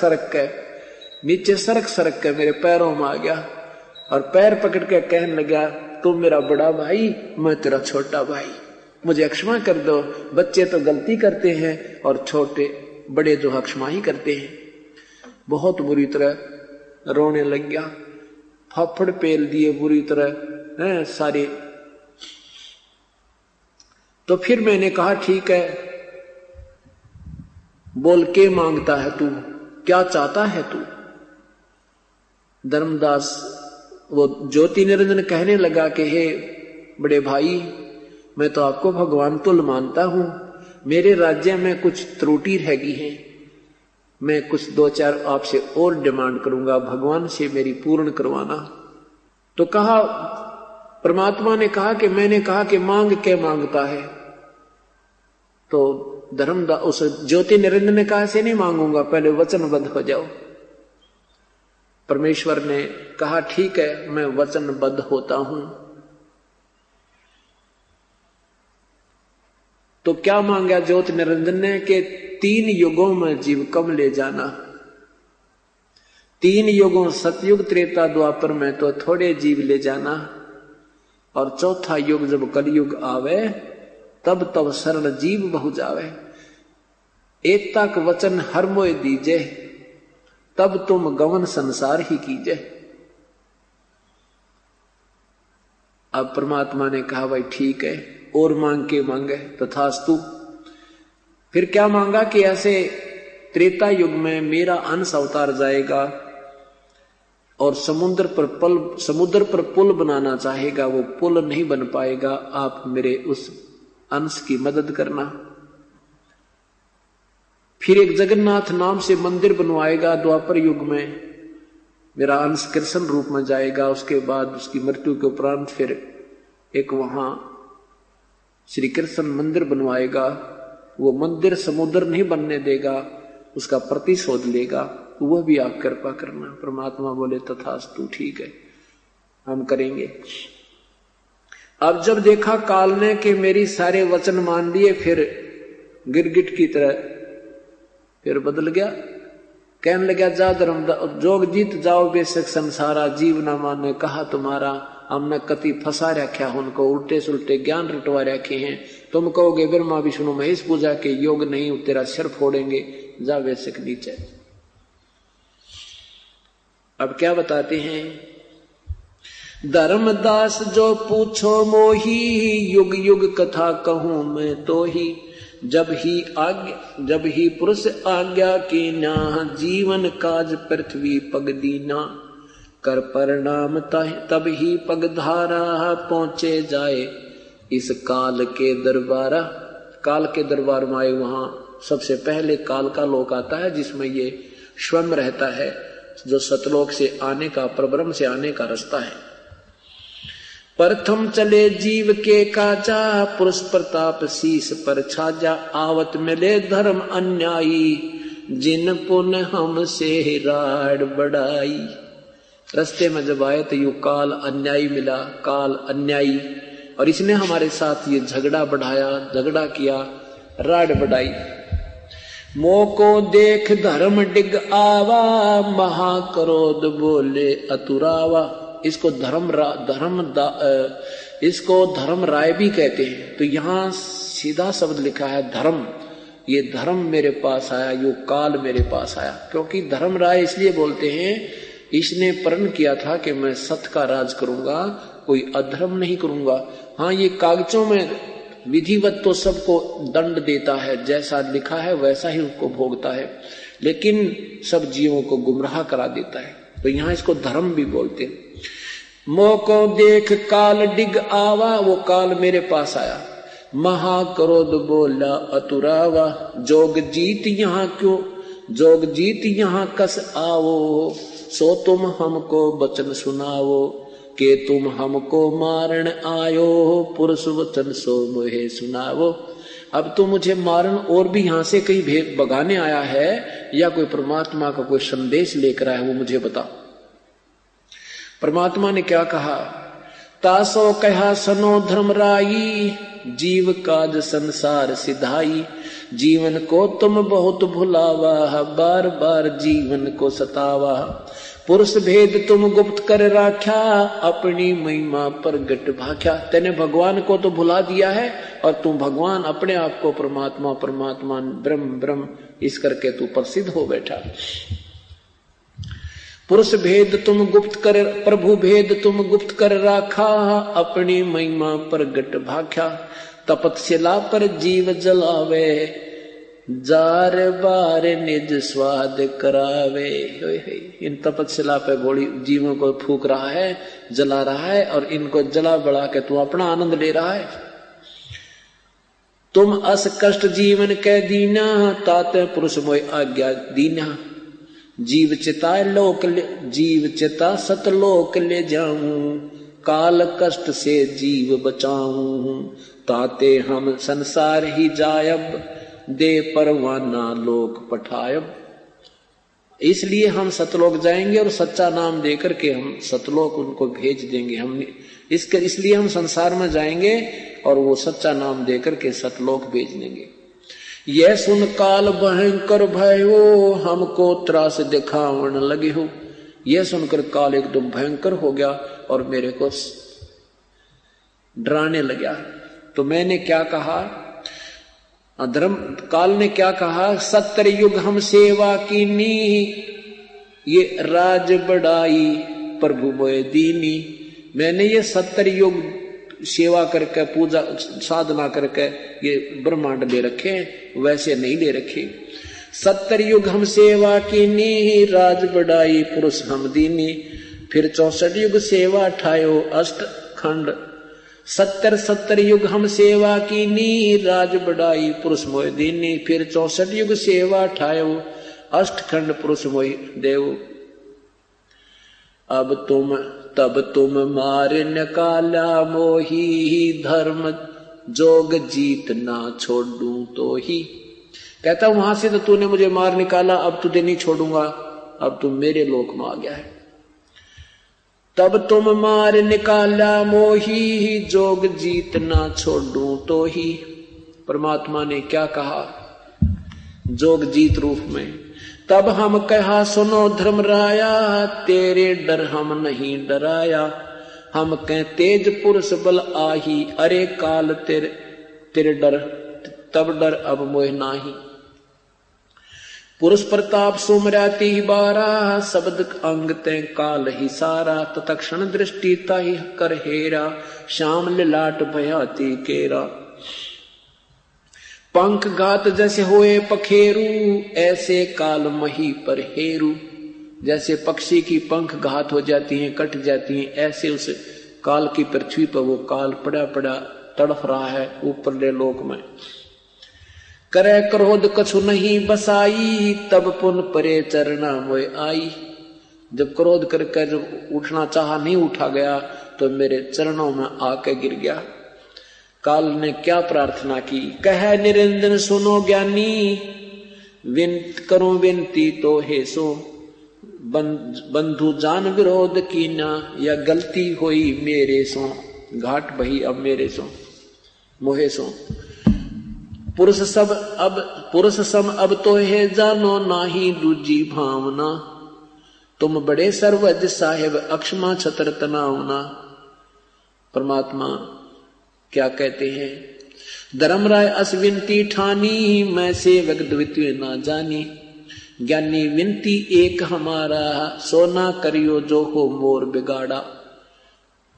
सरक के मेरे पैरों में आ गया और पैर पकड़ के कहने लगा, तुम मेरा बड़ा भाई, मैं तेरा छोटा भाई, मुझे क्षमा कर दो। बच्चे तो गलती करते हैं और छोटे बड़े जो क्षमा ही करते हैं। बहुत बुरी तरह रोने लग गया, फाफड़ पेल दिए बुरी तरह सारे। तो फिर मैंने कहा ठीक है, बोल के मांगता है तू, क्या चाहता है तू? धर्मदास वो ज्योति निरंजन कहने लगा कि हे बड़े भाई, मैं तो आपको भगवान तुल्य मानता हूं, मेरे राज्य में कुछ त्रुटि रह गई है, मैं कुछ 2-4 आपसे और डिमांड करूंगा, भगवान से मेरी पूर्ण करवाना। तो कहा, परमात्मा ने कहा कि मैंने कहा कि मांग के मांगता है। तो धर्मदास उस ज्योति निरंजन ने कहा ऐसे नहीं मांगूंगा, पहले वचनबद्ध हो जाओ। परमेश्वर ने कहा ठीक है, मैं वचनबद्ध होता हूं। तो क्या मांगा ज्योति निरंजन ने कि 3 युगों में जीव कम ले जाना। 3 युगों सतयुग त्रेता द्वापर में तो थोड़े जीव ले जाना, और चौथा युग जब कलयुग आवे तब तब शरण जीव बहु जावे। एकता का वचन हर मोय दीजे, तब तुम गवन संसार ही कीजे। अब परमात्मा ने कहा भाई ठीक है, और मांग के मांगे तथास्तु। फिर क्या मांगा कि ऐसे त्रेता युग में मेरा अंश अवतार जाएगा और समुद्र पर पुल बनाना चाहेगा, वो पुल नहीं बन पाएगा, आप मेरे उस अंश की मदद करना। फिर एक जगन्नाथ नाम से मंदिर बनवाएगा द्वापर युग में, मेरा अंश कृष्ण रूप में जाएगा। उसके बाद उसकी मृत्यु के उपरांत फिर एक वहां श्री कृष्ण मंदिर बनवाएगा। वो मंदिर समुद्र नहीं बनने देगा, उसका प्रतिशोध लेगा, वह भी आप कृपा करना। परमात्मा बोले तथास्तु, ठीक है हम करेंगे। अब जब देखा काल ने कि मेरी सारे वचन मान लिए, फिर गिरगिट की तरह फिर बदल गया। कहने लगा जा धर्म जोग जीत जाओ बेशक संसारा, जीव न माने कहा तुम्हारा। हमने कति फंसा रखा, उनको उल्टे सुलटे ज्ञान रटवा रखे हैं। तुम कहोगे ब्रह्मा विष्णु महेश पूजा के योग नहीं, तेरा सिर फोड़ेंगे, जा बेशक नीचे। अब क्या बताते हैं, धर्मदास जो पूछो मोही, युग युग कथा कहूं मैं तो ही। जब ही पुरुष आज्ञा की ना, जीवन काज पृथ्वी पग दीना। कर परिणाम तब ही पगधारा, पहुंचे जाए इस काल के दरबारा। काल के दरबार में आए, वहां सबसे पहले काल का लोक आता है जिसमें ये स्वयं रहता है, जो सतलोक से आने का, परब्रह्म से आने का रास्ता है। प्रथम चले जीव के काजा, पुरुष प्रताप शीस पर छाजा। आवत मिले धर्म अन्यायी, जिन पुन हमसे राड बढ़ाई। रस्ते में जब आए तो यू काल अन्यायी मिला, काल अन्यायी, और इसने हमारे साथ ये झगड़ा बढ़ाया, झगड़ा किया, राड बढ़ाई। मोको देख धर्म डिग आवा, महाक्रोध बोले अतुरावा। इसको धर्म राय भी कहते हैं। तो यहां सीधा शब्द लिखा है धर्म। ये धर्म मेरे पास आया, यो काल मेरे पास आया। क्योंकि धर्म राय इसलिए बोलते हैं, इसने प्रण किया था कि मैं सत्य का राज करूंगा, कोई अधर्म नहीं करूंगा। हाँ, ये कागजों में विधिवत तो सबको दंड देता है, जैसा लिखा है वैसा ही उसको भोगता है, लेकिन सब जीवों को गुमराह करा देता है। तो यहां इसको धर्म भी बोलते हैं। मोको देख काल डिग आवा, वो काल मेरे पास आया, महाक्रोध बोला अतुरावा, जोग जीत यहाँ क्यों, जोग जीत यहाँ कस आओ, सो तुम हमको वचन सुनाओ, के तुम हमको मारण आयो, पुरुष वचन सो मोहे सुनाओ। अब तो मुझे मारण और भी यहां से कहीं भेद भगाने आया है या कोई परमात्मा का कोई संदेश लेकर आया है, वो मुझे बता। परमात्मा ने क्या कहा, तासो कहा सनो धर्मराई, जीव काज संसार सिधाई, जीवन को तुम बहुत भुलावा, बार बार जीवन को सतावा, पुरुष भेद तुम गुप्त कर राख्या, अपनी महिमा प्रगट भाख्या। तेने भगवान को तो भुला दिया है और तू भगवान अपने आप को परमात्मा परमात्मा ब्रह्म ब्रह्म इस करके तू प्रसिद्ध हो बैठा। पुरुष भेद तुम गुप्त कर, प्रभु भेद तुम गुप्त कर राखा, अपनी महिमा प्रगट भाख्या, तपस्या पर जीव जलावे, जार बार निज स्वाद करावे। इन तपस्या पे घोड़ी जीवों को फूक रहा है, जला रहा है और इनको जला बढ़ा के तू अपना आनंद ले रहा है। तुम अस कष्ट जीवन कै दीना, ताते पुरुष मोय आज्ञा दीना, जीव चिता लोक जीव चिता सतलोक ले जाऊं, काल कष्ट से जीव बचाऊं, ताते हम संसार ही जायब, दे परवाना लोक पठायब। इसलिए हम सतलोक जाएंगे और सच्चा नाम देकर के हम सतलोक उनको भेज देंगे। हम इसलिए हम संसार में जाएंगे और वो सच्चा नाम देकर के सतलोक भेज देंगे। यह सुन काल भयंकर भयो, हमको त्रास दिखावन लगे हो। यह सुनकर काल एकदम भयंकर हो गया और मेरे को डराने लगा। तो मैंने क्या कहा, धर्म काल ने क्या कहा, 70 युग हम सेवा कीनी, ये राज बढ़ाई प्रभु मोय दीनी। मैंने ये 70 युग सेवा करके पूजा साधना करके ये ब्रह्मांड ले रखे, वैसे नहीं ले रखे। 70 युग हम सेवा कीनी, राज बढ़ाई पुरुष हम दीनी, फिर 64 युग सेवा ठायो अष्ट खंड, 70 युग हम सेवा कीनी, राज बढ़ाई पुरुष मोय दीनी, फिर 64 युग सेवा ठायो अष्ट खंड पुरुष मोय देव। अब तब तुम मार निकाला मोही, धर्म जोग जीत ना छोड़ू तो ही। कहता वहां से तो तूने मुझे मार निकाला, अब तुझे नहीं छोड़ूंगा, अब तुम मेरे लोक में आ गया है। तब तुम मार निकाला मोही, जोग जीत ना छोड़ू तो ही। परमात्मा ने क्या कहा जोग जीत रूप में, तब हम कहा सुनो धर्मराया, तेरे डर हम नहीं डराया, हम कह तेज पुरुष बल आही, अरे काल तेरे डर तब डर अब मोह नाही। पुरुष प्रताप सुमराती ही बारा, शब्द अंग ते काल ही सारा, तत्क्षण दृष्टि ताही कर हेरा, श्याम लिलाट भयाती केरा। पंख घात जैसे होए पखेरू, ऐसे काल मही पर हेरू। जैसे पक्षी की पंख घात हो जाती हैं, कट जाती हैं, ऐसे उस काल की पृथ्वी पर वो काल पड़ा पड़ा तड़फ रहा है ऊपरले लोक में। करे क्रोध कछु नहीं बसाई, तब पुन परे चरना मोय आई। जब क्रोध करके जब उठना चाहा नहीं उठा गया तो मेरे चरणों में आके गिर गया। काल ने क्या प्रार्थना की, कह निरंजन सुनो ज्ञानी, करूं विनती तो हे सो, बंधु जान विरोध कीना, या गलती हुई मेरे सो, घाट बही अब मेरे सो मोहे सो। पुरुष सम अब तो है जानो, नाही दूजी भावना, तुम बड़े सर्वज्ञ साहेब, अक्षमा छतर तनावना। परमात्मा क्या कहते हैं, धर्मराय अस विनती ठानी, मैं सेवक द्वितीय ना जानी, ज्ञानी विनती एक हमारा, सोना करियो जो हो मोर बिगाड़ा।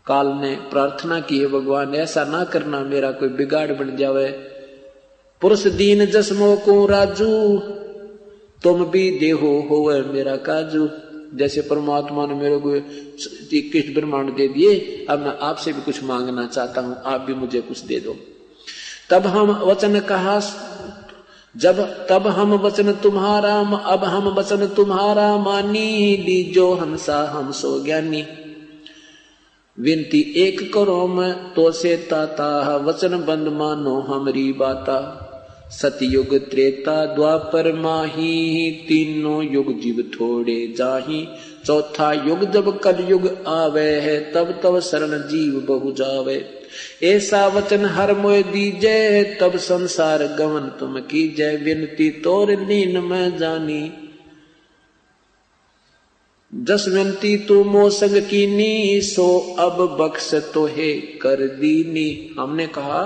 काल ने प्रार्थना की है, भगवान ऐसा ना करना मेरा कोई बिगाड़ बन जावे। पुरुष दीन जसमो को राजू, तुम भी देहो होवे मेरा काजू। जैसे परमात्मा ने मेरे को 21 ब्रह्मांड दे दिए, अब मैं आपसे भी कुछ मांगना चाहता हूं, आप भी मुझे कुछ दे दो। तब हम वचन कहा, तब हम वचन तुम्हारा, अब हम वचन तुम्हारा मानी, लीजो हंसा हम सो ज्ञानी। विनती एक करो मैं तो से ताता, वचन बंद मानो हमरी बाता। सतयुग त्रेता द्वापर माही, तीनों युग जीव थोड़े जाही। चौथा युग जब कलयुग आवे है, तब तब शरण जीव बहु जावे। ऐसा वचन हर मोय दीजै, तब संसार गमन तुम कीजै। विनती तोर लीन में जानी, जस विनती तू मो संग कीनी। सो अब बख्श तो है कर दीनी। हमने कहा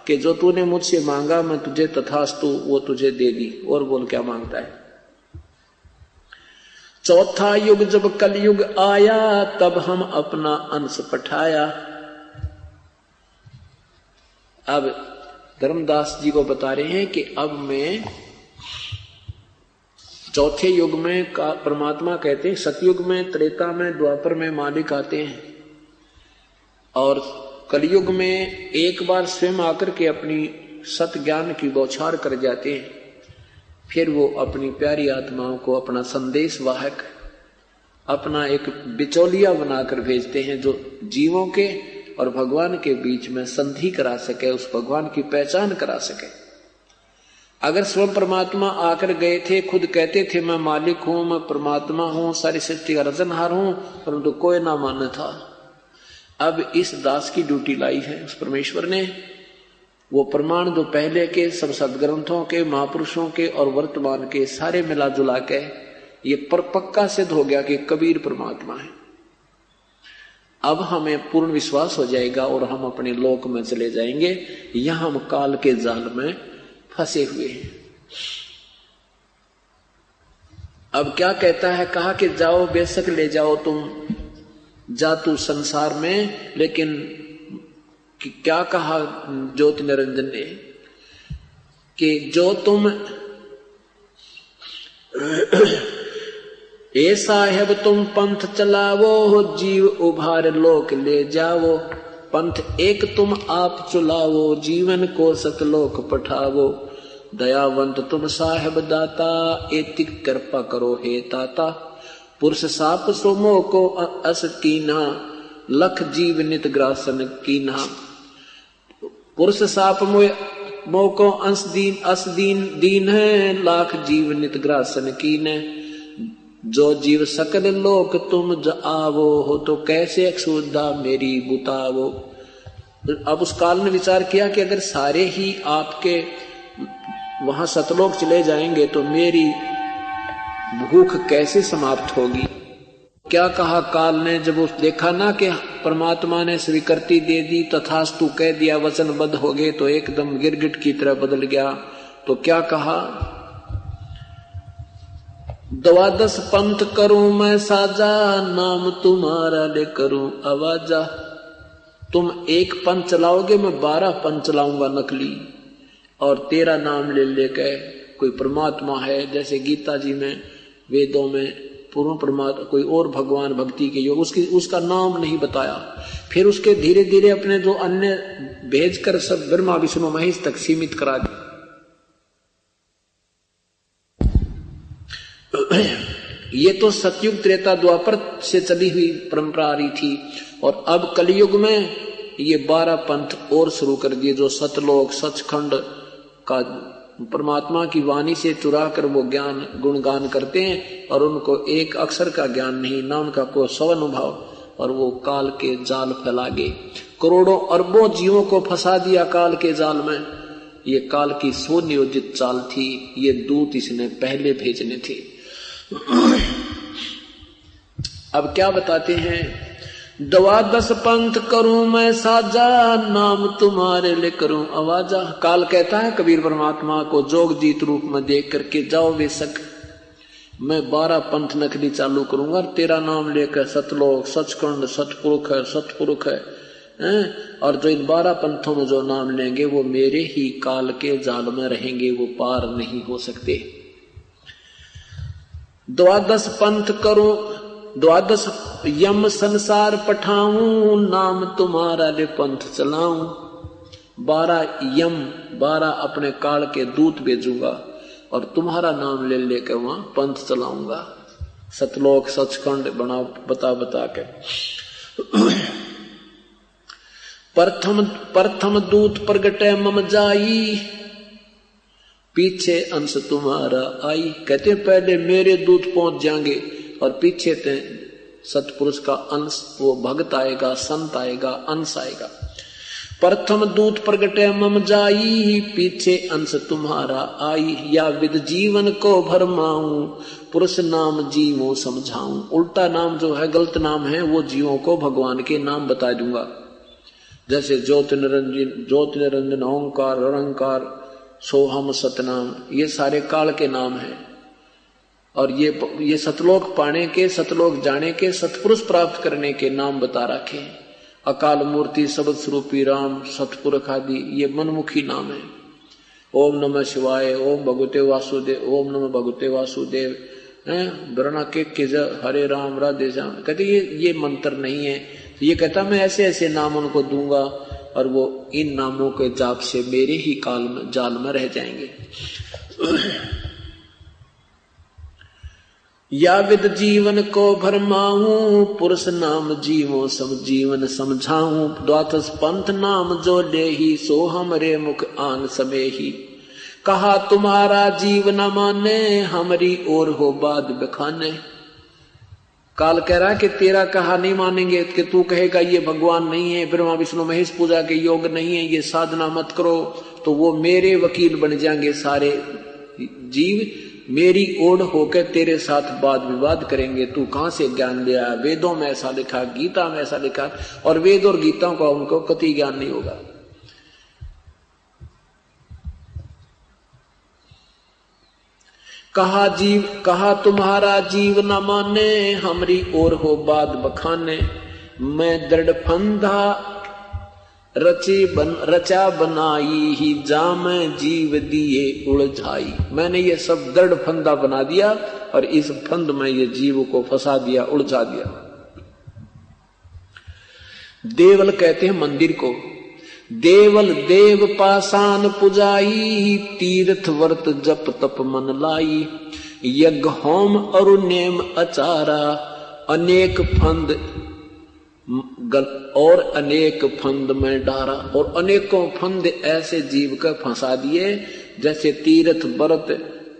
कि जो तूने मुझसे मांगा मैं तुझे तथास्तु वो तुझे दे दी। और बोल क्या मांगता है। चौथा युग जब कलयुग आया, तब हम अपना अंश पठाया। अब धर्मदास जी को बता रहे हैं कि अब मैं चौथे युग में परमात्मा कहते हैं, सतयुग में, त्रेता में, द्वापर में मालिक आते हैं, और कलयुग में एक बार स्वयं आकर के अपनी सत ज्ञान की बौछार कर जाते हैं। फिर वो अपनी प्यारी आत्माओं को अपना संदेश वाहक, अपना एक बिचौलिया बनाकर भेजते हैं, जो जीवों के और भगवान के बीच में संधि करा सके, उस भगवान की पहचान करा सके। अगर स्वयं परमात्मा आकर गए थे, खुद कहते थे मैं मालिक हूं, मैं परमात्मा हूं, सारी सृष्टि का रचनहार हूं, परंतु कोई ना माना था। अब इस दास की ड्यूटी लाई है उस परमेश्वर ने। वो प्रमाण जो पहले के सब सदग्रंथों के, महापुरुषों के और वर्तमान के सारे मिला जुला के ये पक्का सिद्ध हो गया कि कबीर परमात्मा है। अब हमें पूर्ण विश्वास हो जाएगा और हम अपने लोक में चले जाएंगे। यहां हम काल के जाल में फंसे हुए हैं। अब क्या कहता है, कहा कि जाओ बेशक ले जाओ तुम जातु संसार में, लेकिन क्या कहा ज्योति निरंजन ने कि जो तुम ए साहेब तुम पंथ चलावो, जीव उभार लोक ले जावो। पंथ एक तुम आप चुलावो, जीवन को सतलोक पठावो। दयावंत तुम साहेब दाता, एतिक कृपा करो हे ताता। पुरुष साप सोमो को अस कीना, लख जीव नित ग्रासन कीना। पुरुष साप मो को अस दीन है, लाख जीव नित ग्रासन कीने। जो जीव सकल लोक तुम आवो हो, तो कैसे अक्षुद्धा मेरी बुतावो। अब उस काल ने विचार किया कि अगर सारे ही आपके वहां सतलोक चले जाएंगे तो मेरी भूख कैसे समाप्त होगी। क्या कहा काल ने, जब उस देखा ना कि परमात्मा ने स्वीकृति दे दी, तथास्तु कह दिया, वचनबद्ध हो गए, तो एकदम गिरगिट की तरह बदल गया। तो क्या कहा, द्वादश पंथ करूं मैं साजा, नाम तुम्हारा ले करूं आवाजा। तुम एक पंथ चलाओगे, मैं 12 पंथ चलाऊंगा नकली, और तेरा नाम ले लेके कोई परमात्मा है, जैसे गीता जी में, वेदों में पूर्ण परमात्मा, कोई और भगवान भक्ति के योग, उसका नाम नहीं बताया। फिर उसके धीरे धीरे अपने जो अन्य भेजकर सब ब्रह्मा विष्णु महेश तक सीमित करा दिया। ये तो सतयुग त्रेता द्वापर से चली हुई परंपरा आ रही थी, और अब कलयुग में ये 12 पंथ और शुरू कर दिए, जो सतलोक सचखंड का परमात्मा की वाणी से चुरा कर वो ज्ञान गुणगान करते हैं, और उनको एक अक्षर का ज्ञान नहीं, ना उनका कोई स्वानुभव, और वो काल के जाल फैला गए। करोड़ों अरबों जीवों को फंसा दिया काल के जाल में। ये काल की सुनियोजित चाल थी, ये दूत इसने पहले भेजने थे। अब क्या बताते हैं, 12 पंथ करूं मैं साजा, नाम तुम्हारे ले करूं आवाजा। काल कहता है कबीर परमात्मा को जोग जीत रूप में देख करके, जाओ बेशक मैं 12 पंथ नकली चालू करूंगा, तेरा नाम लेकर सतलोक सचखंड सतपुरुष है, और जो इन 12 पंथों में जो नाम लेंगे वो मेरे ही काल के जाल में रहेंगे, वो पार नहीं हो सकते। 12 पंथ करूं द्वादश यम संसार पठाऊं, नाम तुम्हारा ले पंथ चलाऊं। 12 यम 12 अपने काल के दूत भेजूंगा और तुम्हारा नाम ले लेकर वहां पंथ चलाऊंगा। सतलोक सचखंड बना बता के। प्रथम दूत प्रगटे मम जाई, पीछे अंश तुम्हारा आई। कहते पहले मेरे दूत पहुंच जाएंगे और पीछे ते सतपुरुष का अंश, वो भक्त आएगा, संत आएगा, अंश आएगा। प्रथम दूत प्रगटे मम जाई, पीछे अंश तुम्हारा आई। या विद जीवन को भरमाऊं, पुरुष नाम जीवों समझाऊं। उल्टा नाम जो है, गलत नाम है, वो जीवों को भगवान के नाम बता दूंगा। जैसे ज्योति निरंजन ओंकार निरंकार सोहम सतनाम, ये सारे काल के नाम हैं। और ये सतलोक पाने के, सतलोक जाने के, सतपुरुष प्राप्त करने के नाम बता रखे हैं। अकाल मूर्ति, शब्द स्वरूपी राम, सतपुरुष आदि, ये मनमुखी नाम है। ओम नमः शिवाय, ओम भगवते वासुदेव, ओम नमः भगवते वासुदेव, वरना के हरे राम राधे श्याम। कहते ये मंत्र नहीं है। ये कहता मैं ऐसे ऐसे नाम उनको दूंगा और वो इन नामों के जाप से मेरे ही काल में जाल में रह जाएंगे। या विद जीवन को भरमाऊं, पुरुष नाम जीवों सब जीवन समझाऊं। द्वादश पंथ नाम जो ले ही, सो हमरे मुख आन सबे ही। कहा तुम्हारा जीव न माने, हमारी ओर हो बाद बखाने। काल कह रहा कि तेरा कहा नहीं मानेंगे, कि तू कहेगा ये भगवान नहीं है, ब्रह्मा विष्णु महेश पूजा के योग नहीं है, ये साधना मत करो, तो वो मेरे वकील बन जाएंगे। सारे जीव मेरी ओर होकर तेरे साथ वाद विवाद करेंगे। तू कहां से ज्ञान लिया? वेदों में ऐसा लिखा, गीता में ऐसा लिखा, और वेद और गीता का उनको कति ज्ञान नहीं होगा। कहा तुम्हारा जीव न माने, हमरी ओर हो बाद बखाने। मैं दृढ़ फंदा रचा बनाई ही, जाम जीव दिए उलझाई। मैंने ये सब दृढ़ फंदा बना दिया और इस फंद में ये जीव को फंसा दिया, उलझा दिया। देवल कहते हैं मंदिर को। देवल देव पासान पुजाई, तीर्थ व्रत जप तप मन लाई। यज्ञ होम अरु नेम अचारा, अनेक फंद और अनेक फंद में डारा। और अनेकों फंद ऐसे जीव का फंसा दिए, जैसे तीर्थ व्रत,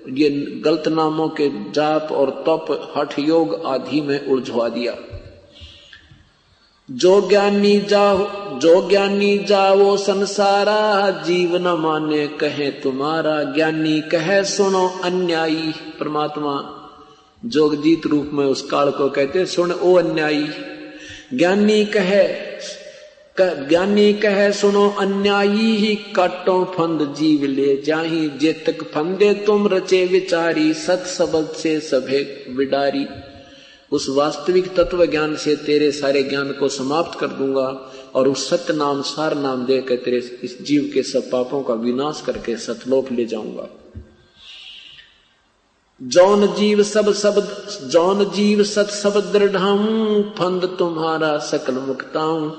ये गलत नामों के जाप और तप हठ योग आदि में उलझवा दिया। जो ज्ञानी जाओ संसारा, जीव न माने कहे तुम्हारा। ज्ञानी कहे सुनो अन्यायी। परमात्मा जोगजीत रूप में उस काल को कहते सुन ओ अन्यायी। ज्ञानी कहे सुनो अन्यायी ही, काटो फंद जीव ले जाही। जेतक फंदे तुम रचे विचारी, सत शब्द से सभे विडारी। उस वास्तविक तत्व ज्ञान से तेरे सारे ज्ञान को समाप्त कर दूंगा और उस सत्य नाम सार नाम देकर तेरे इस जीव के सब पापों का विनाश करके सतलोक ले जाऊंगा। जौन जीव सत शब्द दृढ़ाऊं, फंद तुम्हारा सकल मुक्ताऊं।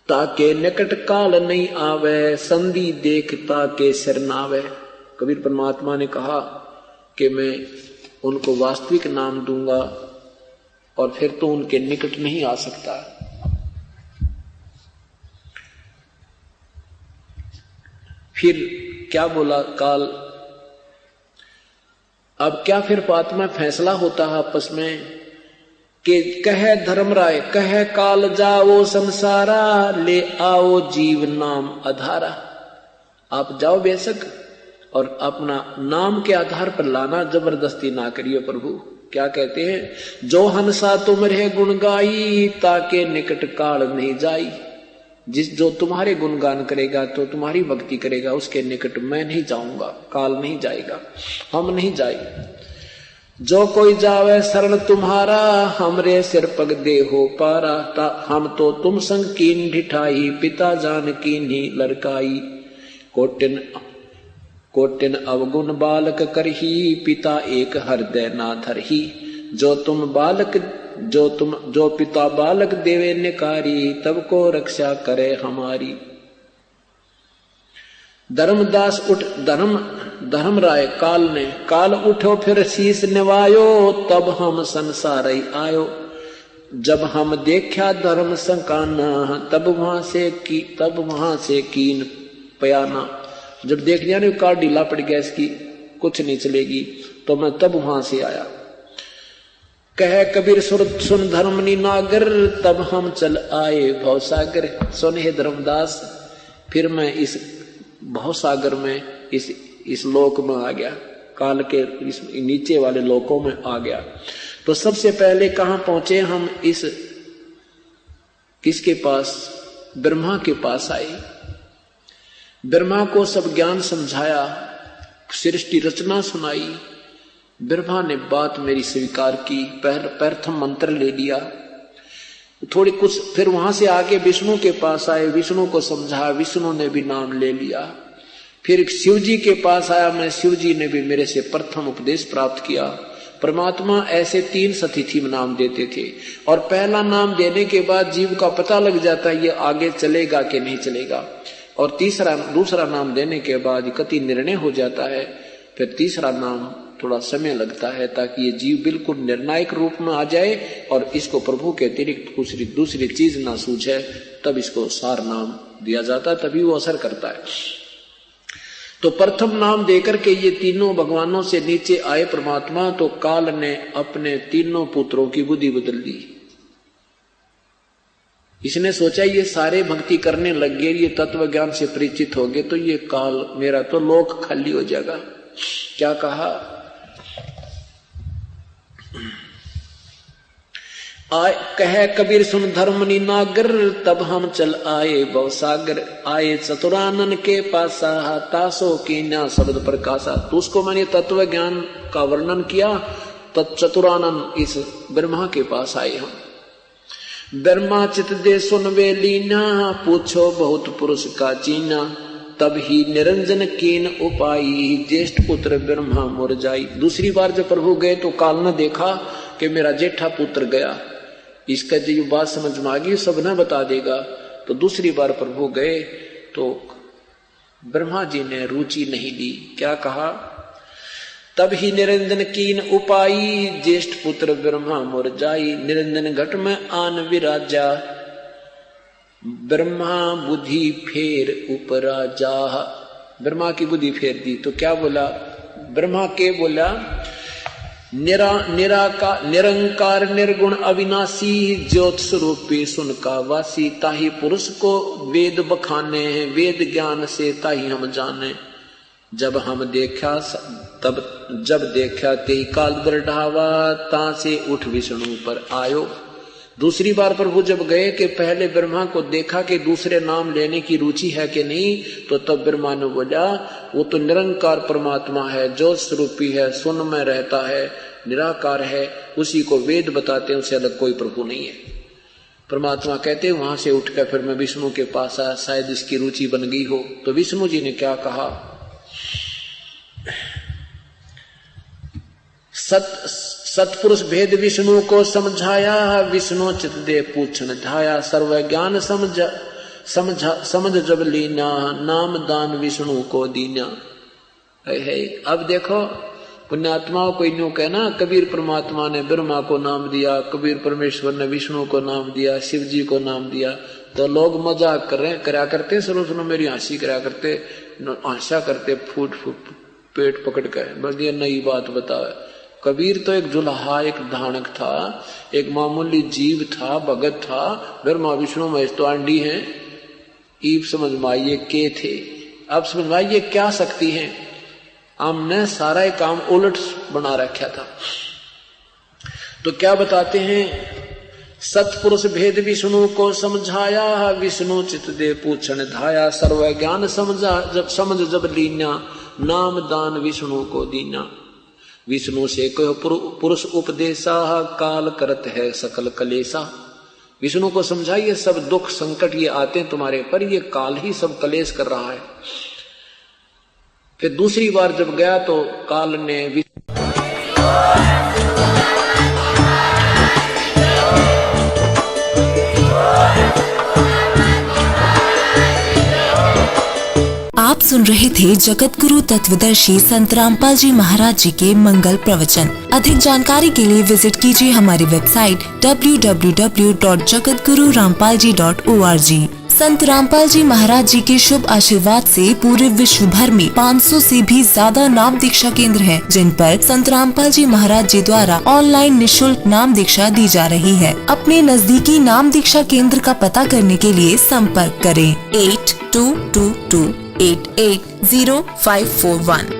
ताके निकट काल नहीं आवे, संधि देख ताके सिर नावे। कबीर परमात्मा ने कहा कि मैं उनको वास्तविक नाम दूंगा और फिर तो उनके निकट नहीं आ सकता। फिर क्या बोला काल? अब क्या फिर बात में फैसला होता है आपस में कि कहे धर्मराय, कहे काल जाओ संसारा, ले आओ जीव नाम आधारा। आप जाओ बेशक, और अपना नाम के आधार पर लाना, जबरदस्ती ना करिए प्रभु। क्या कहते हैं? जो हंसा तुम रहे गुण गाई, ताके निकट काल नहीं जाई। जो तुम्हारे गुणगान करेगा, तो तुम्हारी भक्ति करेगा, उसके निकट मैं नहीं जाऊंगा, काल नहीं जाएगा, हम नहीं जाए। जो कोई जावे शरण तुम्हारा, हमरे सिर पग दे हो पारा। हम तो तुम संग कीन ढिठाई, पिता जान कीन्ही लड़काई। कोटिन अवगुण बालक करही, पिता एक हृदय ना धरही। जो पिता बालक देवे निकारी, तब को रक्षा करे हमारी। धर्मदास उठ धर्म राय काल उठो फिर शीस निवायो, तब हम संसार आयो। जब हम देखा धर्म संकाना, तब वहां से कीन पयाना। जब देख लिया ना कार ढीला पड़ गया, इसकी कुछ नहीं चलेगी, तो मैं तब वहां से आया। कह कबीर सुन धर्मनी नागर, तब हम चल आए भवसागर। सुन हे धर्मदास, फिर मैं इस भवसागर में इस लोक में आ गया, काल के इस नीचे वाले लोकों में आ गया। तो सबसे पहले कहां पहुंचे हम? इस किसके पास? ब्रह्मा के पास आए। ब्रह्मा को सब ज्ञान समझाया, सृष्टि रचना सुनाई। ब्रह्मा ने बात मेरी स्वीकार की, प्रथम मंत्र ले लिया। थोड़ी कुछ फिर वहां से आगे विष्णु के पास आए, विष्णु को समझाया, विष्णु ने भी नाम ले लिया। फिर शिव जी के पास आया मैं, शिव जी ने भी मेरे से प्रथम उपदेश प्राप्त किया। परमात्मा ऐसे 3 सतिथि में नाम देते थे, और पहला नाम देने के बाद जीव का पता लग जाता है ये आगे चलेगा कि नहीं चलेगा, और दूसरा नाम देने के बाद कति निर्णय हो जाता है। फिर तीसरा नाम थोड़ा समय लगता है, ताकि ये जीव बिल्कुल निर्णायक रूप में आ जाए और इसको प्रभु के अतिरिक्त दूसरी चीज ना सूझे, तब इसको सार नाम दिया जाता है, तभी वो असर करता है। तो प्रथम नाम देकर के ये तीनों भगवानों से नीचे आए परमात्मा, तो काल ने अपने तीनों पुत्रों की बुद्धि बदल दी। इसने सोचा ये सारे भक्ति करने लग गए, ये तत्व ज्ञान से परिचित हो गए, तो ये काल मेरा तो लोक खाली हो जाएगा। क्या कहा? कहे कबीर सुन धर्मनी नागर, तब हम चल आए भवसागर। आए चतुरानन के पासा, तासो कीन्या शब्द प्रकाशा। तो उसको मैंने तत्व ज्ञान का वर्णन किया, तब चतुरानन इस ब्रह्मा के पास आए हम। ब्रह्मा चित दे सुन वे लीना, पूछो बहुत पुरुष का चीना। तब ही निरंजन कीन उपाई, ज्येष्ठ पुत्र ब्रह्मा मुर जाई। दूसरी बार जब प्रभु गए तो काल ने देखा कि मेरा जेठा पुत्र गया, इसका जो बात समझ में आ गई सब न बता देगा। तो दूसरी बार प्रभु गए तो ब्रह्मा जी ने रुचि नहीं ली। क्या कहा? तब ही निरंजन कीन उपाई, ज्येष्ठ पुत्र ब्रह्मा मुर जाई। निरंजन घट में आन विराजा, ब्रह्मा बुद्धि फेर उपरा जाह। ब्रह्मा की बुद्धि फेर दी। तो क्या बोला ब्रह्मा के? बोला निरंकार निर्गुण अविनाशी, ज्योत स्वरूपी सुन का वासी। ताही पुरुष को वेद बखाने हैं, वेद ज्ञान से ताही हम जाने। जब हम देखा जब देखा ते काल बढ़ावा, ता से उठ विष्णु पर आयो। दूसरी बार प्रभु जब गए कि पहले ब्रह्मा को देखा कि दूसरे नाम लेने की रुचि है कि नहीं, तो तब ब्रह्मा ने बोला वो तो निरंकार परमात्मा है, ज्योत स्वरूपी है, सुन में रहता है, निराकार है, उसी को वेद बताते हैं, उससे अलग कोई प्रभु नहीं है। परमात्मा कहते वहां से उठकर फिर मैं विष्णु के पास आया, शायद इसकी रुचि बन गई हो। तो विष्णु जी ने क्या कहा? सतपुरुष भेद विष्णु को समझाया, विष्णु चित दे पूछन ढाया। सर्व ज्ञान समझ जब लीना, नाम दान विष्णु को दीना। अब देखो पुण्यात्माओं को यूं कहना, कबीर परमात्मा ने ब्रह्मा को नाम दिया, कबीर परमेश्वर ने विष्णु को नाम दिया, शिव जी को नाम दिया, तो लोग मजाक करा करते, सुनो मेरी हंसी करा करते, हंसा करते, फूट पेट पकड़ कर बढ़िया नई बात बताओ। कबीर तो एक जुल्हा, एक धानक था, एक मामूली जीव था, भगत था। ब्रह्मा विष्णु महेश तो आंडी है। ईब समझ में आइए के थे, अब समझ में आइए क्या शक्ति है। हमने सारा काम उलट बना रखा था। तो क्या बताते हैं? सतपुरुष भेद विष्णु को समझाया, विष्णु चित दे पूछन धाया। सर्व ज्ञान समझ जब लीना, नाम दान विष्णु को दीना। विष्णु से कहो पुरुष उपदेशा, काल करत है सकल कलेसा। विष्णु को समझाइए सब दुख संकट ये आते हैं तुम्हारे पर, ये काल ही सब कलेश कर रहा है। फिर दूसरी बार जब गया तो काल ने आप सुन रहे थे जगत गुरु तत्वदर्शी संत रामपाल जी महाराज जी के मंगल प्रवचन। अधिक जानकारी के लिए विजिट कीजिए हमारी वेबसाइट www.jagatgururampalji.org। संत रामपाल जी महाराज जी के शुभ आशीर्वाद से पूरे विश्व भर में 500 से भी ज्यादा नाम दीक्षा केंद्र हैं, जिन पर संत रामपाल जी महाराज जी द्वारा ऑनलाइन निशुल्क नाम दीक्षा दी जा रही है। अपने नजदीकी नाम दीक्षा केंद्र का पता करने के लिए संपर्क करें 8222880541।